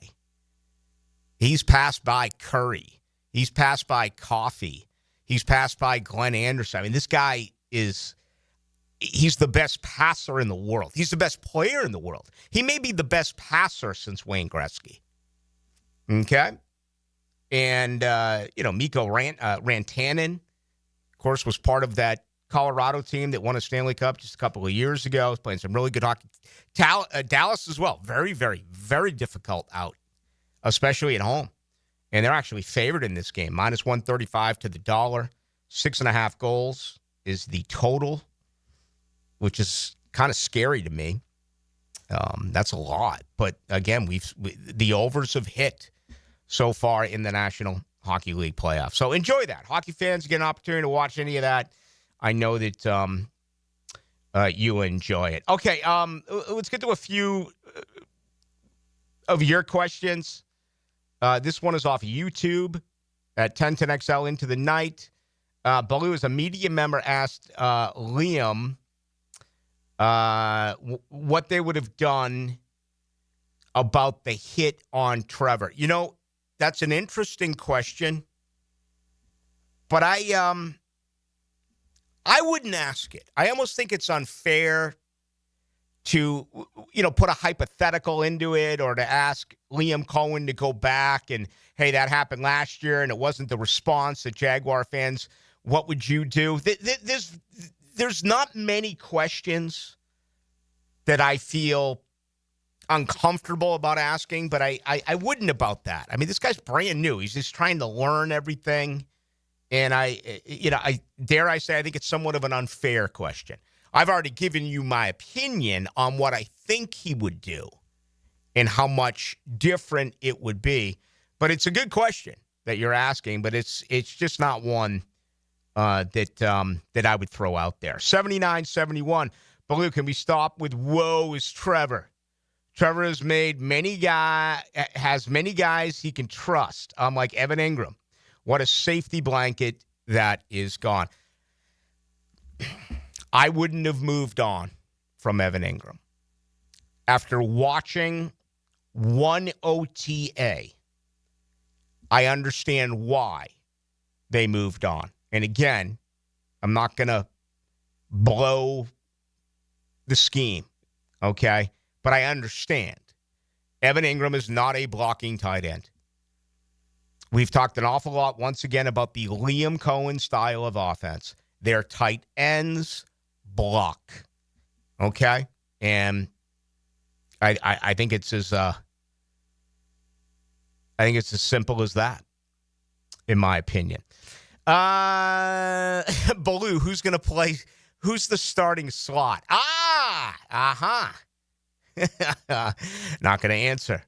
He's passed by Curry. He's passed by Coffey. He's passed by Glenn Anderson. I mean, this guy he's the best passer in the world. He's the best player in the world. He may be the best passer since Wayne Gretzky. Okay? And, Mikko Rantanen, of course, was part of that Colorado team that won a Stanley Cup just a couple of years ago. He's playing some really good hockey. Dallas as well. Very, very, very difficult out, especially at home. And they're actually favored in this game. Minus 135 to the dollar. 6.5 goals is the total, which is kind of scary to me. That's a lot. But, again, the overs have hit so far in the National Hockey League playoffs. So enjoy that. Hockey fans get an opportunity to watch any of that. I know that you enjoy it. Okay, let's get to a few of your questions. This one is off YouTube at 1010XL into the night. Ballou, as a media member, asked Liam what they would have done about the hit on Trevor. That's an interesting question, but I wouldn't ask it. I almost think it's unfair to, put a hypothetical into it or to ask Liam Cohen to go back and, hey, that happened last year and it wasn't the response that Jaguar fans, what would you do? There's not many questions that I feel uncomfortable about asking, but I wouldn't about that. I mean, this guy's brand new. He's just trying to learn everything. And I dare I say, I think it's somewhat of an unfair question. I've already given you my opinion on what I think he would do and how much different it would be. But it's a good question that you're asking, but it's just not one that I would throw out there. 79-71. Ballou, can we stop with woe is Trevor? Trevor has many guys he can trust, unlike Evan Ingram. What a safety blanket that is gone. I wouldn't have moved on from Evan Ingram. After watching one OTA, I understand why they moved on. And again, I'm not going to blow the scheme, okay? But I understand. Evan Ingram is not a blocking tight end. We've talked an awful lot, once again, about the Liam Cohen style of offense. Their tight ends block, okay? And I think it's as simple as that, in my opinion. Ballou, who's going to play? Who's the starting slot? Not going to answer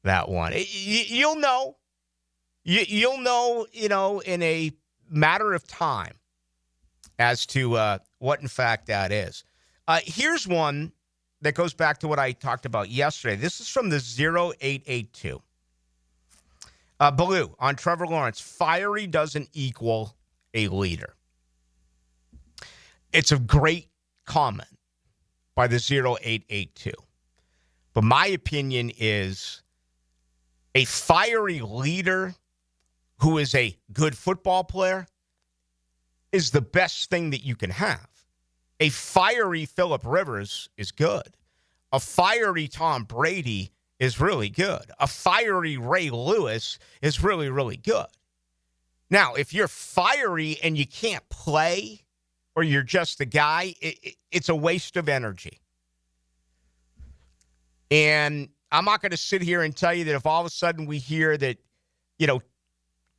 that one. You'll know. You'll know, in a matter of time as to what, in fact, that is. Here's one that goes back to what I talked about yesterday. This is from the 0882. Ballou, on Trevor Lawrence, fiery doesn't equal a leader. It's a great comment by the 0882. But my opinion is a fiery leader who is a good football player is the best thing that you can have. A fiery Phillip Rivers is good. A fiery Tom Brady is really good. A fiery Ray Lewis is really, really good. Now, if you're fiery and you can't play or you're just a guy, it's a waste of energy. And I'm not going to sit here and tell you that if all of a sudden we hear that,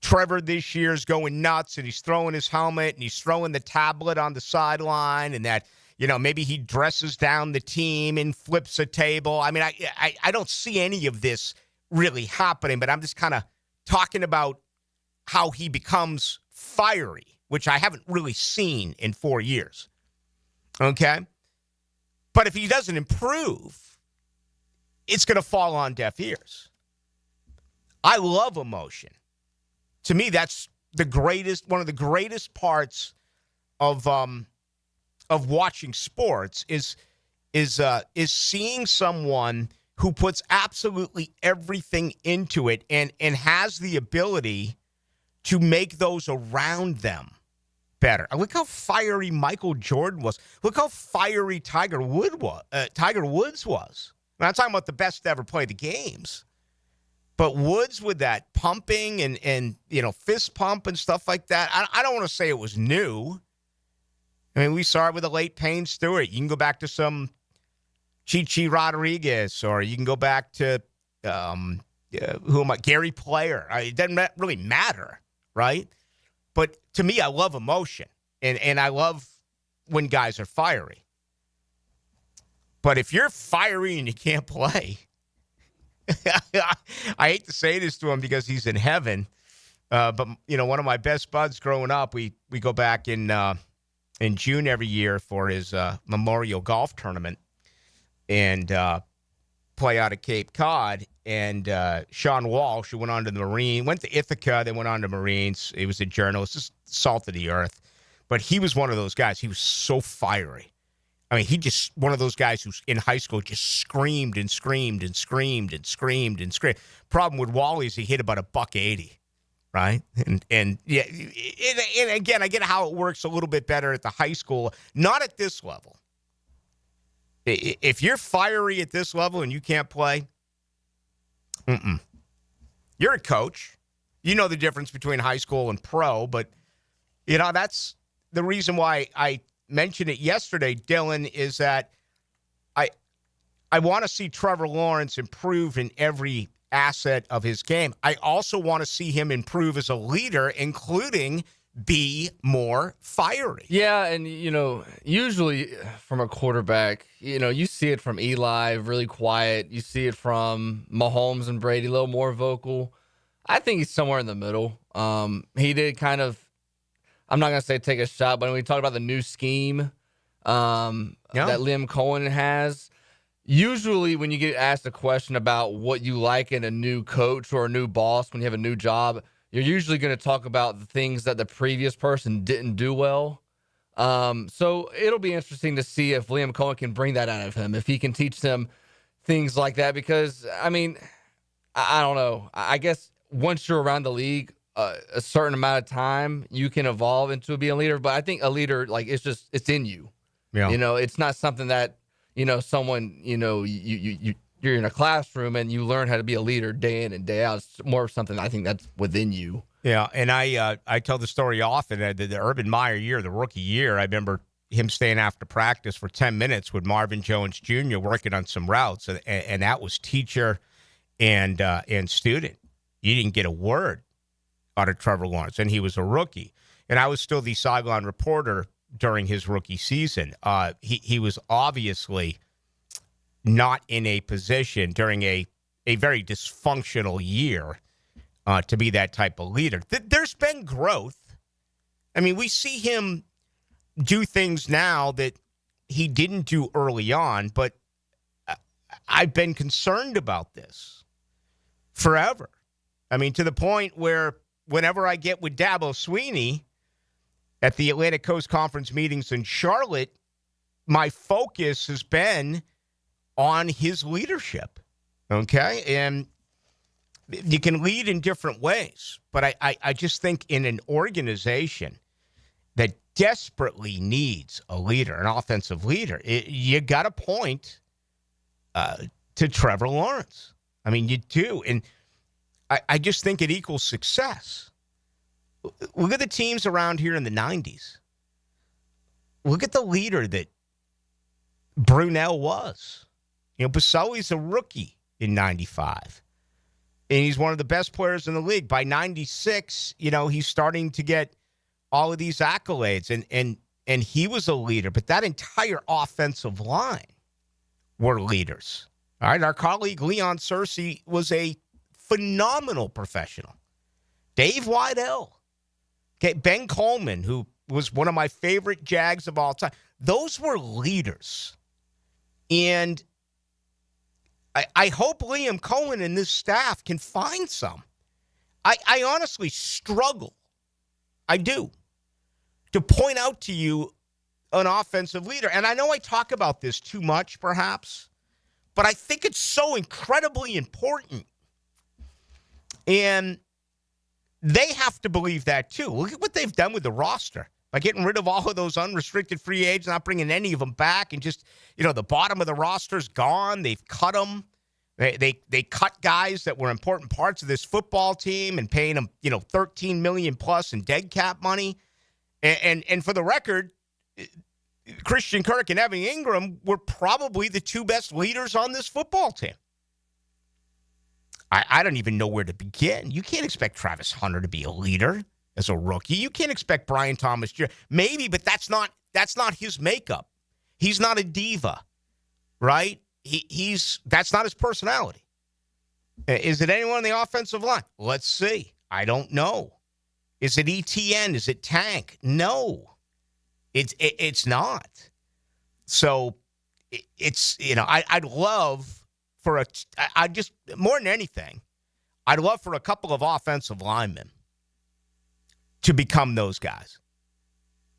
Trevor this year is going nuts and he's throwing his helmet and he's throwing the tablet on the sideline and that maybe he dresses down the team and flips a table. I mean, I don't see any of this really happening, but I'm just kind of talking about how he becomes fiery, which I haven't really seen in 4 years. Okay? But if he doesn't improve, it's going to fall on deaf ears. I love emotion. To me, that's one of the greatest parts of watching sports is seeing someone who puts absolutely everything into it and has the ability to make those around them better. Look how fiery Michael Jordan was. Look how fiery Tiger Woods was. I'm not talking about the best to ever play the games. But Woods with that pumping and fist pump and stuff like that, I don't want to say it was new. I mean, we saw it with the late Payne Stewart. You can go back to some Chi Rodriguez, or you can go back to Gary Player. It doesn't really matter, right? But to me, I love emotion, and I love when guys are fiery. But if you're fiery and you can't play, I hate to say this to him because he's in heaven, but one of my best buds growing up, we go back in June every year for his Memorial Golf Tournament and play out at Cape Cod. And Sean Walsh, who went on to the Marine, went to Ithaca, then went on to Marines. He was a journalist, just salt of the earth. But he was one of those guys. He was so fiery. I mean, he just one of those guys who's in high school just screamed and screamed and screamed and screamed and screamed. Problem with Wally is he hit about $180, right? And yeah, and again, I get how it works a little bit better at the high school, not at this level. If you're fiery at this level and you can't play, you're a coach. You know the difference between high school and pro, but that's the reason why I mentioned it yesterday, Dylan, is that I want to see Trevor Lawrence improve in every asset of his game. I also want to see him improve as a leader, including be more fiery. Yeah, and, usually from a quarterback, you see it from Eli, really quiet. You see it from Mahomes and Brady, a little more vocal. I think he's somewhere in the middle. He did kind of, I'm not going to say take a shot, but when we talk about the new scheme that Liam Cohen has, usually when you get asked a question about what you like in a new coach or a new boss when you have a new job, you're usually going to talk about the things that the previous person didn't do well. So it'll be interesting to see if Liam Cohen can bring that out of him, if he can teach them things like that. Because, I mean, I don't know. I guess once you're around the league a certain amount of time, you can evolve into being a leader. But I think a leader, it's in you. Yeah. It's not something that, someone, you're in a classroom and you learn how to be a leader day in and day out. It's more of something I think that's within you. Yeah, and I tell the story often. The Urban Meyer year, the rookie year, I remember him staying after practice for 10 minutes with Marvin Jones Jr. working on some routes, and that was teacher and student. You didn't get a word out of Trevor Lawrence, and he was a rookie. And I was still the sideline reporter during his rookie season. He was obviously not in a position during a very dysfunctional year to be that type of leader. There's been growth. I mean, we see him do things now that he didn't do early on, but I've been concerned about this forever. I mean, to the point where whenever I get with Dabo Sweeney at the Atlantic Coast Conference meetings in Charlotte, my focus has been on his leadership, okay? And you can lead in different ways, but I just think in an organization that desperately needs a leader, an offensive leader, you got to point to Trevor Lawrence. I mean, you do. And I just think it equals success. Look at the teams around here in the 90s. Look at the leader that Brunell was. Baselli's a rookie in 95. And he's one of the best players in the league. By 96, he's starting to get all of these accolades. And and he was a leader, but that entire offensive line were leaders. All right, our colleague Leon Searcy was a phenomenal professional. Dave Weidel, okay, Ben Coleman, who was one of my favorite Jags of all time. Those were leaders. And I hope Liam Cohen and this staff can find some. I honestly struggle, I do, to point out to you an offensive leader. And I know I talk about this too much, perhaps, but I think it's so incredibly important. And they have to believe that, too. Look at what they've done with the roster by getting rid of all of those unrestricted free agents, not bringing any of them back, and just, the bottom of the roster's gone. They've cut them. They cut guys that were important parts of this football team and paying them, $13 million plus in dead cap money. And for the record, Christian Kirk and Evan Ingram were probably the two best leaders on this football team. I don't even know where to begin. You can't expect Travis Hunter to be a leader as a rookie. You can't expect Brian Thomas Jr. Maybe, but that's not his makeup. He's not a diva, right? That's not his personality. Is it anyone on the offensive line? Let's see. I don't know. Is it ETN? Is it Tank? No, it's not. So it's I'd love for more than anything, I'd love for a couple of offensive linemen to become those guys.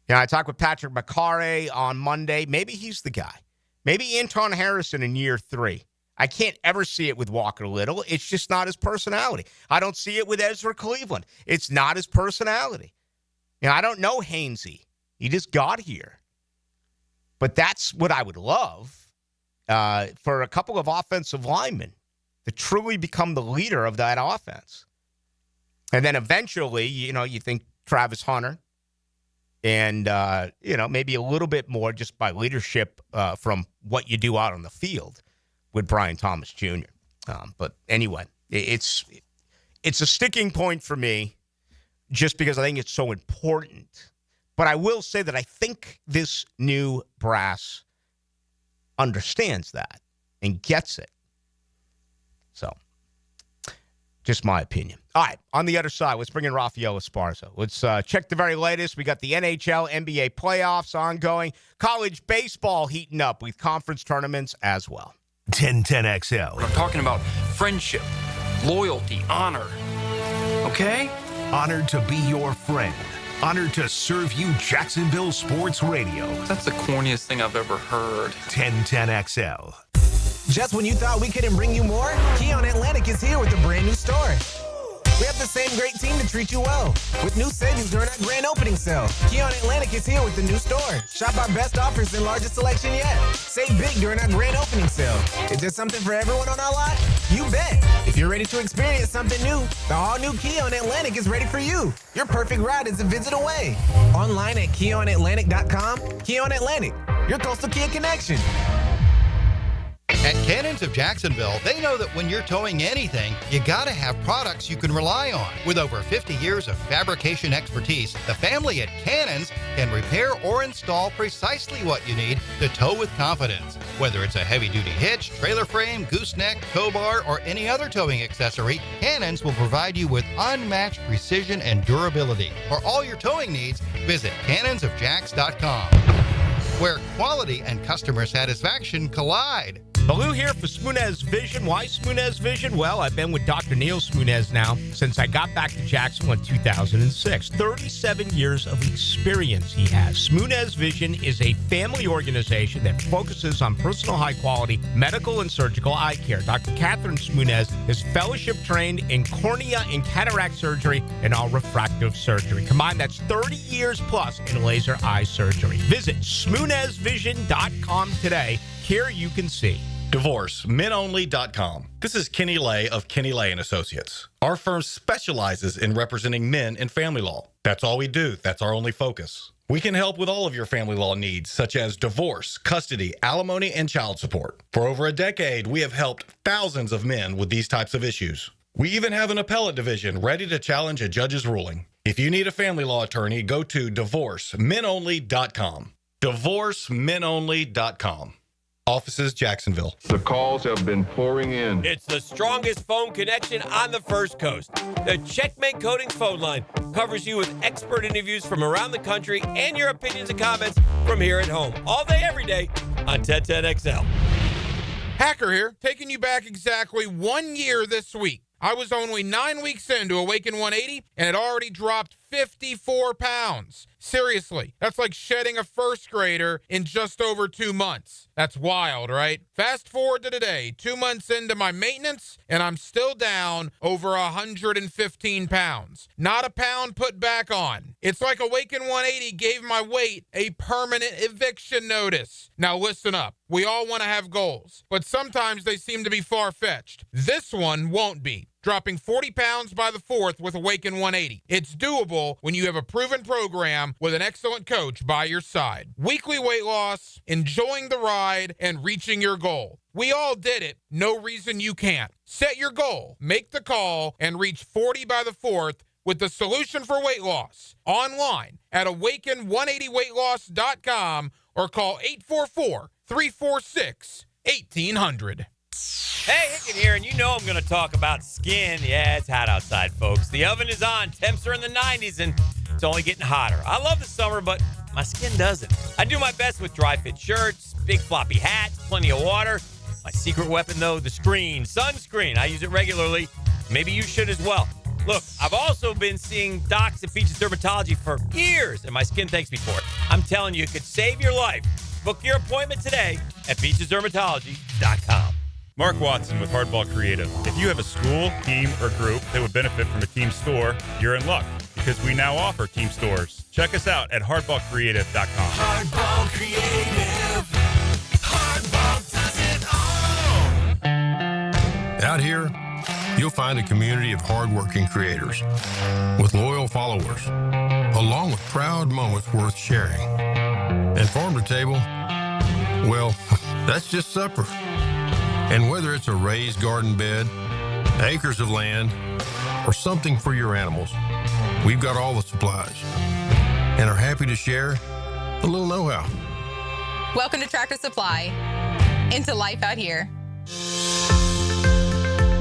I talked with Patrick McCarry on Monday. Maybe he's the guy. Maybe Anton Harrison in year 3. I can't ever see it with Walker Little. It's just not his personality. I don't see it with Ezra Cleveland. It's not his personality. I don't know Hainsey. He just got here. But that's what I would love. For a couple of offensive linemen to truly become the leader of that offense. And then eventually, you think Travis Hunter and, maybe a little bit more just by leadership from what you do out on the field with Brian Thomas Jr. But anyway, it's a sticking point for me just because I think it's so important. But I will say that I think this new brass understands that and gets it. So, just my opinion. All right, on the other side, let's bring in Rafael Esparza. Let's check the very latest. We got the NHL, NBA playoffs ongoing, college baseball heating up with conference tournaments as well. 1010XL. I'm talking about friendship, loyalty, honor. Okay? Honored to be your friend. Honored to serve you Jacksonville Sports Radio. That's the corniest thing I've ever heard. 1010XL. Just when you thought we couldn't bring you more, Keon Atlantic is here with a brand new store. We have the same great team to treat you well. With new savings during our grand opening sale. Keon Atlantic is here with the new store. Shop our best offers and largest selection yet. Save big during our grand opening sale. Is there something for everyone on our lot? You bet. If you're ready to experience something new, the all-new Keon Atlantic is ready for you. Your perfect ride is a visit away. Online at KeonAtlantic.com. Keon Atlantic, your coastal Kia connection. At Cannons of Jacksonville, they know that when you're towing anything, you gotta have products you can rely on. With over 50 years of fabrication expertise, the family at Cannons can repair or install precisely what you need to tow with confidence. Whether it's a heavy-duty hitch, trailer frame, gooseneck, tow bar, or any other towing accessory, Cannons will provide you with unmatched precision and durability. For all your towing needs, visit cannonsofjacks.com, where quality and customer satisfaction collide. Ballou here for Smunez Vision. Why Smunez Vision? Well, I've been with Dr. Neil Smunez now since I got back to Jacksonville in 2006. 37 years of experience he has. Smunez Vision is a family organization that focuses on personal high-quality medical and surgical eye care. Dr. Catherine Smunez is fellowship trained in cornea and cataract surgery and all refractive surgery. Combined, that's 30 years plus in laser eye surgery. Visit SmunezVision.com today. Here you can see. DivorceMenOnly.com. This is Kenny Lay of Kenny Lay & Associates. Our firm specializes in representing men in family law. That's all we do. That's our only focus. We can help with all of your family law needs, such as divorce, custody, alimony, and child support. For over a decade, we have helped thousands of men with these types of issues. We even have an appellate division ready to challenge a judge's ruling. If you need a family law attorney, go to divorcemenonly.com. Divorcemenonly.com. Offices, Jacksonville. The calls have been pouring in. It's the strongest phone connection on the First Coast. The Checkmate Coatings phone line covers you with expert interviews from around the country and your opinions and comments from here at home. All day, every day on 1010XL. Hacker here, taking you back exactly 1 year this week. I was only 9 weeks into Awaken 180 and had already dropped 54 pounds. Seriously, that's like shedding a first grader in just over 2 months. That's wild, right? Fast forward to today, 2 months into my maintenance, and I'm still down over 115 pounds. Not a pound put back on. It's like Awaken 180 gave my weight a permanent eviction notice. Now listen up. We all want to have goals, but sometimes they seem to be far-fetched. This one won't be. Dropping 40 pounds by the 4th with Awaken 180. It's doable when you have a proven program with an excellent coach by your side. Weekly weight loss, enjoying the ride, and reaching your goal. We all did it. No reason you can't. Set your goal, make the call, and reach 40 by the 4th with the solution for weight loss. Online at awaken180weightloss.com or call 844-346-1800. Hey, Hicken here, and you know I'm going to talk about skin. Yeah, it's hot outside, folks. The oven is on. Temps are in the 90s, and it's only getting hotter. I love the summer, but my skin doesn't. I do my best with dry-fit shirts, big floppy hats, plenty of water. My secret weapon, though, the sunscreen. I use it regularly. Maybe you should as well. Look, I've also been seeing docs at Peaches Dermatology for years, and my skin thanks me for it. I'm telling you, it could save your life. Book your appointment today at peachesdermatology.com. Mark Watson with Hardball Creative. If you have a school, team, or group that would benefit from a team store, you're in luck because we now offer team stores. Check us out at hardballcreative.com. Hardball Creative. Hardball does it all. Out here, you'll find a community of hardworking creators with loyal followers, along with proud moments worth sharing. And farm to table, well, that's just supper. And whether it's a raised garden bed, acres of land, or something for your animals, we've got all the supplies and are happy to share a little know-how. Welcome to Tractor Supply, into life out here.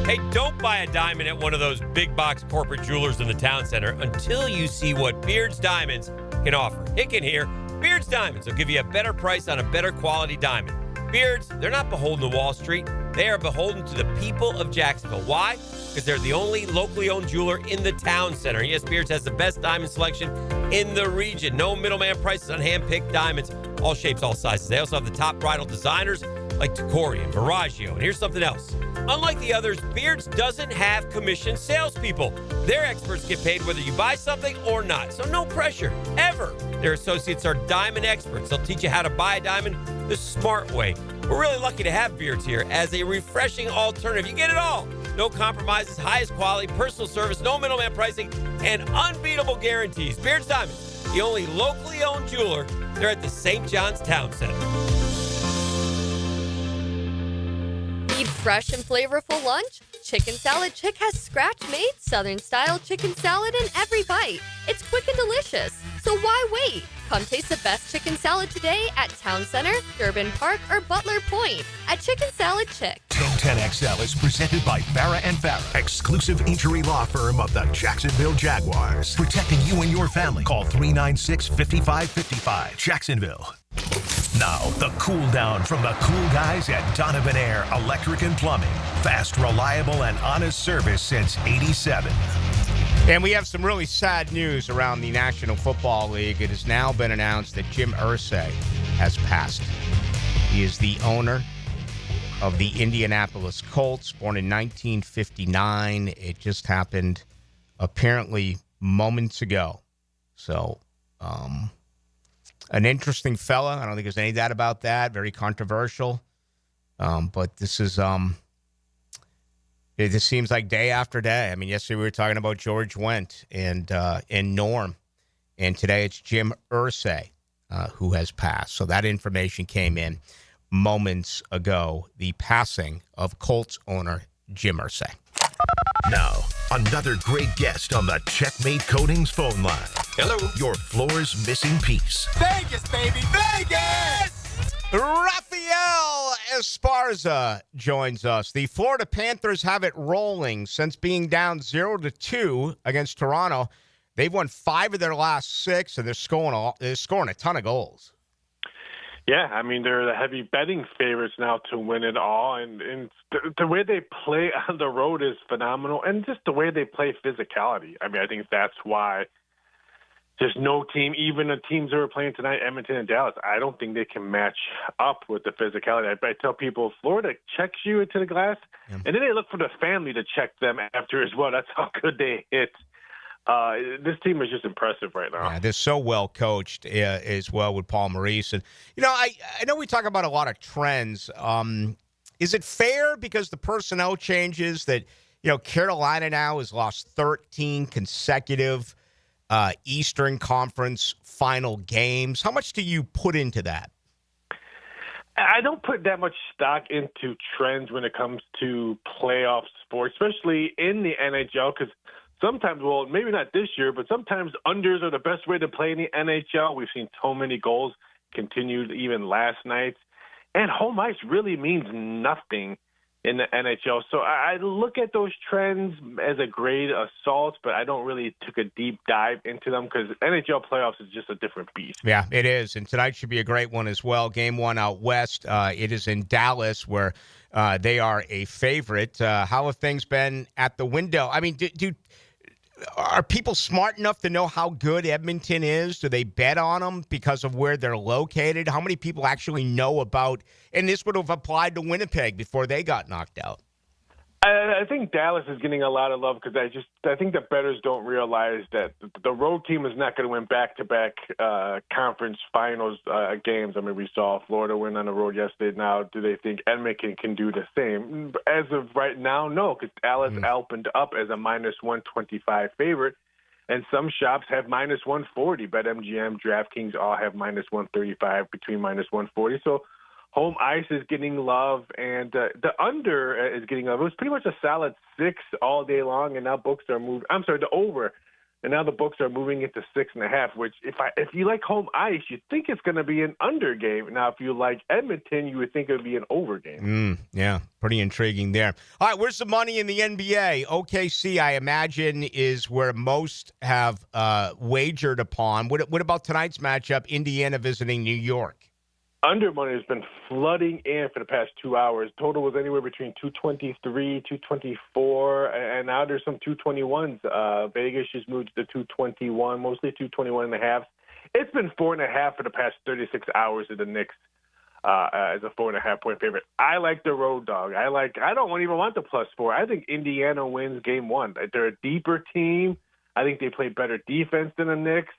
Hey, don't buy a diamond at one of those big box corporate jewelers in the town center until you see what Beard's Diamonds can offer. Hicken here. Beard's Diamonds will give you a better price on a better quality diamond. Beards, they're not beholden to Wall Street. They are beholden to the people of Jacksonville. Why? Because they're the only locally owned jeweler in the town center. Yes, Beards has the best diamond selection in the region. No middleman prices on hand-picked diamonds, all shapes, all sizes. They also have the top bridal designers like Tacori and Verragio. And here's something else. Unlike the others, Beards doesn't have commissioned salespeople. Their experts get paid whether you buy something or not. So no pressure, ever. Their associates are diamond experts. They'll teach you how to buy a diamond the smart way. We're really lucky to have Beards here as a refreshing alternative. You get it all. No compromises, highest quality, personal service, no middleman pricing, and unbeatable guarantees. Beards Diamonds, the only locally owned jeweler. They're at the St. John's Town Center. Need fresh and flavorful lunch? Chicken Salad Chick has scratch-made Southern-style chicken salad in every bite. It's quick and delicious, so why wait? Come taste the best chicken salad today at Town Center, Durbin Park, or Butler Point at Chicken Salad Chick. 1010XL is presented by Farah & Farah, exclusive injury law firm of the Jacksonville Jaguars. Protecting you and your family. Call 396-5555. Jacksonville. Now, the cool down from the cool guys at Donovan Air Electric and Plumbing. Fast, reliable, and honest service since '87. And we have some really sad news around the National Football League. It has now been announced that Jim Irsay has passed. He is the owner of the Indianapolis Colts, born in 1959. It just happened apparently moments ago. So, an interesting fella. I don't think there's any doubt about that. Very controversial. But this is, it just seems like day after day. I mean, yesterday we were talking about George Wendt and Norm. And today it's Jim Irsay who has passed. So that information came in moments ago. The passing of Colts owner Jim Irsay. Now, another great guest on the Checkmate Coatings phone line. Hello. Your floor's missing piece. Vegas, baby, Vegas! Rafael Esparza joins us. The Florida Panthers have it rolling since being down 0-2 against Toronto. They've won 5 of their last 6, and they're scoring a ton of goals. Yeah, I mean, they're the heavy betting favorites now to win it all, and the way they play on the road is phenomenal, and just the way they play physicality. I mean, I think that's why there's no team, even the teams that are playing tonight, Edmonton and Dallas, I don't think they can match up with the physicality. I tell people, Florida checks you into the glass, and then they look for the family to check them after as well. That's how good they hit. This team is just impressive right now. Yeah, they're so well coached as well with Paul Maurice. And, I know we talk about a lot of trends. Is it fair because the personnel changes that, Carolina now has lost 13 consecutive Eastern Conference final games? How much do you put into that? I don't put that much stock into trends when it comes to playoff sports, especially in the NHL, because sometimes, well, maybe not this year, but sometimes unders are the best way to play in the NHL. We've seen so many goals continued even last night. And home ice really means nothing in the NHL. So I look at those trends as a great assault, but I don't really take a deep dive into them because NHL playoffs is just a different beast. Yeah, it is. And tonight should be a great one as well. Game 1 out west. It is in Dallas where they are a favorite. How have things been at the window? I mean, are people smart enough to know how good Edmonton is? Do they bet on them because of where they're located? How many people actually know about, and this would have applied to Winnipeg before they got knocked out? I think Dallas is getting a lot of love because I think the bettors don't realize that the road team is not going to win back-to-back conference finals games. I mean, we saw Florida win on the road yesterday. Now, do they think Edmonton can do the same? As of right now, no, because Dallas opened up as a minus 125 favorite, and some shops have minus 140. BetMGM, DraftKings all have minus 135 between minus 140. So home ice is getting love, and the under is getting love. It was pretty much a solid 6 all day long, and now books are moving. I'm sorry, the over, and now the books are moving into 6.5. Which, if you like home ice, you think it's going to be an under game. Now, if you like Edmonton, you would think it would be an over game. Yeah, pretty intriguing there. All right, where's the money in the NBA? OKC, I imagine, is where most have wagered upon. What about tonight's matchup? Indiana visiting New York. Under money has been flooding in for the past 2 hours. Total was anywhere between 223, 224, and now there's some 221s. Vegas just moved to 221, mostly 221 and a half. It's been 4.5 for the past 36 hours of the Knicks as a 4.5 point favorite. I like the road dog. I don't even want the +4. I think Indiana wins game 1. They're a deeper team. I think they play better defense than the Knicks.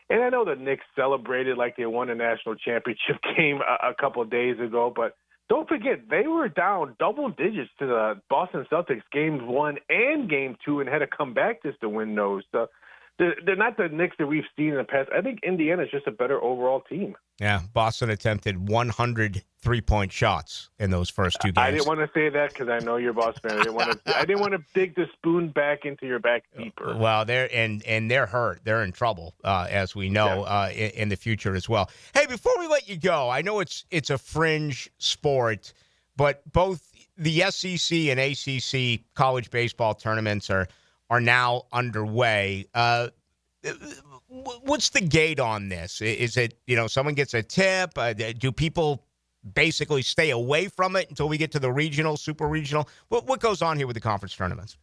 And I know the Knicks celebrated like they won a national championship game a couple of days ago, but don't forget, they were down double digits to the Boston Celtics games 1 and game 2 and had to come back just to win those. So they're not the Knicks that we've seen in the past. I think Indiana's just a better overall team. Yeah, Boston attempted 100 3-point shots in those first 2 games. I didn't want to say that because I know you're a Boston fan. I didn't want to dig the spoon back into your back deeper. Well, they're hurt. They're in trouble, as we know, in the future as well. Hey, before we let you go, I know it's a fringe sport, but both the SEC and ACC college baseball tournaments are now underway. What's the gate on this? Is it, someone gets a tip? Do people basically stay away from it until we get to the regional, super regional? What goes on here with the conference tournaments?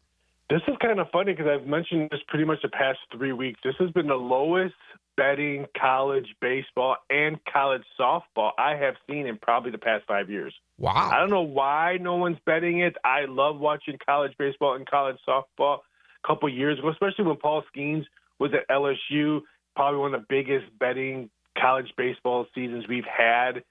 This is kind of funny because I've mentioned this pretty much the past 3 weeks. This has been the lowest betting college baseball and college softball I have seen in probably the past 5 years. Wow. I don't know why no one's betting it. I love watching college baseball and college softball a couple years ago, especially when Paul Skeens was at LSU, probably one of the biggest betting college baseball seasons we've had.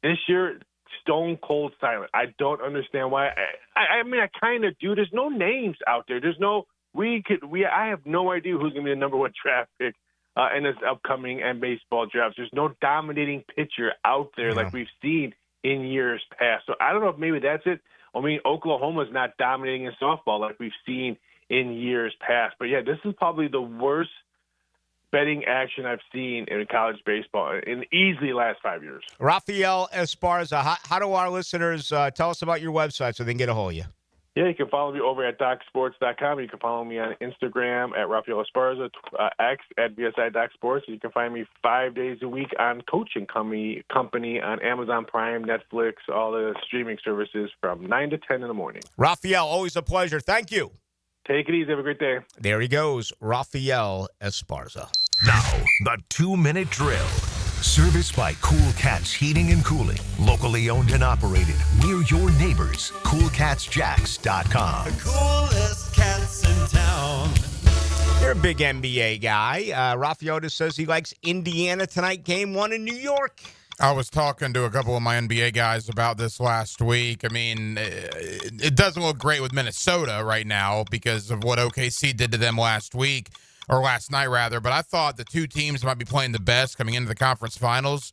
This year, stone cold silent. I don't understand why. I mean, I kind of do. There's no names out there. There's no I have no idea who's going to be the number 1 draft pick in this upcoming baseball draft. There's no dominating pitcher out there like we've seen in years past. So I don't know if maybe that's it. I mean, Oklahoma's not dominating in softball like we've seen in years past. But, yeah, this is probably the worst betting action I've seen in college baseball in easily last 5 years. Rafael Esparza, how do our listeners tell us about your website so they can get a hold of you? Yeah, you can follow me over at DocSports.com. You can follow me on Instagram at Rafael Esparza, X at BSI.Sports. You can find me 5 days a week on Coaching Company on Amazon Prime, Netflix, all the streaming services from 9 to 10 in the morning. Rafael, always a pleasure. Thank you. Take it easy. Have a great day. There he goes, Rafael Esparza. Now, the 2-minute drill. Serviced by Cool Cats Heating and Cooling. Locally owned and operated. We're your neighbors. CoolCatsJacks.com. The coolest cats in town. You're a big NBA guy. Rafael just says he likes Indiana tonight, game 1 in New York. I was talking to a couple of my NBA guys about this last week. I mean, it doesn't look great with Minnesota right now because of what OKC did to them last night rather. But I thought the two teams might be playing the best coming into the conference finals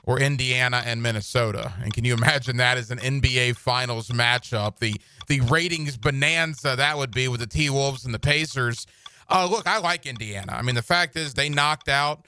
were Indiana and Minnesota. And can you imagine that as an NBA finals matchup? The ratings bonanza that would be with the T-Wolves and the Pacers. Look, I like Indiana. I mean, the fact is they knocked out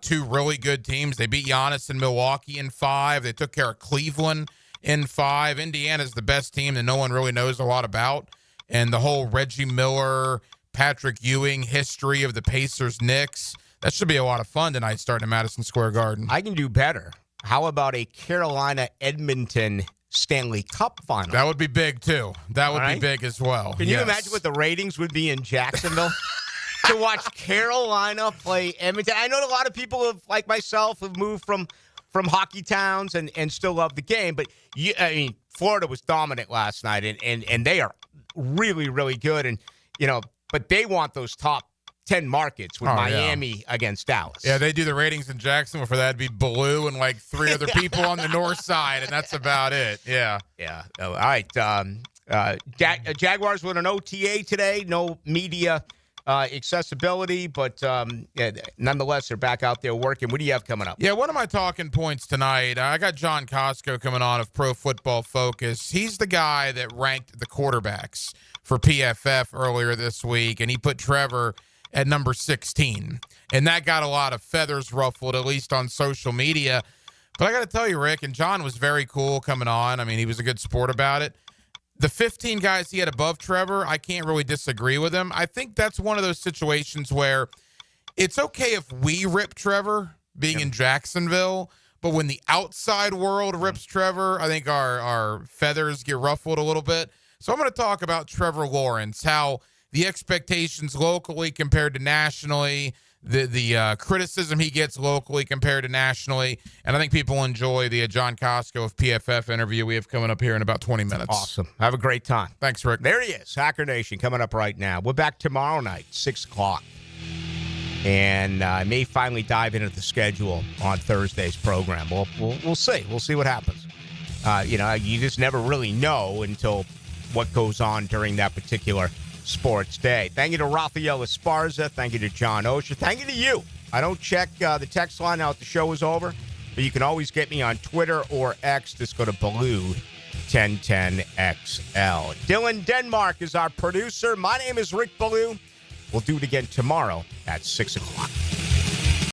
two really good teams. They beat Giannis in Milwaukee in 5. They took care of Cleveland in 5. Indiana's the best team that no one really knows a lot about. And the whole Reggie Miller, Patrick Ewing history of the Pacers-Knicks, that should be a lot of fun tonight starting at Madison Square Garden. I can do better. How about a Carolina-Edmonton Stanley Cup final? That would be big, too. That would be big as well. Can you imagine what the ratings would be in Jacksonville? To watch Carolina play Edmonton. I know a lot of people like myself have moved from hockey towns and still love the game, but Florida was dominant last night, and they are really, really good. And but they want those top 10 markets with Miami against Dallas. Yeah, they do the ratings in Jacksonville for that. It'd be Ballou and like 3 other people on the north side, and that's about it. Yeah. Yeah. All right. Jaguars with an OTA today. No media accessibility, but nonetheless, they're back out there working. What do you have coming up? Yeah, one of my talking points tonight, I got John Costco coming on of Pro Football Focus. He's the guy that ranked the quarterbacks for PFF earlier this week, and he put Trevor at number 16. And that got a lot of feathers ruffled, at least on social media. But I got to tell you, Rick, and John was very cool coming on. I mean, he was a good sport about it. The 15 guys he had above Trevor, I can't really disagree with him. I think that's one of those situations where it's okay if we rip Trevor being in Jacksonville, but when the outside world rips Trevor, I think our feathers get ruffled a little bit. So I'm going to talk about Trevor Lawrence, how the expectations locally compared to nationally, the criticism he gets locally compared to nationally, and I think people enjoy the John Costco of PFF interview we have coming up here in about 20 minutes. Awesome. Have a great time. Thanks, Rick. There he is, Hacker Nation, coming up right now. We're back tomorrow night, 6 o'clock. And I may finally dive into the schedule on Thursday's program. We'll see. We'll see what happens. You just never really know until what goes on during that particular sports day. Thank you to Rafael Esparza. Thank you to John Osher. Thank you to you. I don't check the text line out the show is over, but you can always get me on Twitter or X. Just go to Ballou 1010XL. Dylan Denmark is our producer. My name is Rick Ballou. We'll do it again tomorrow at 6 o'clock.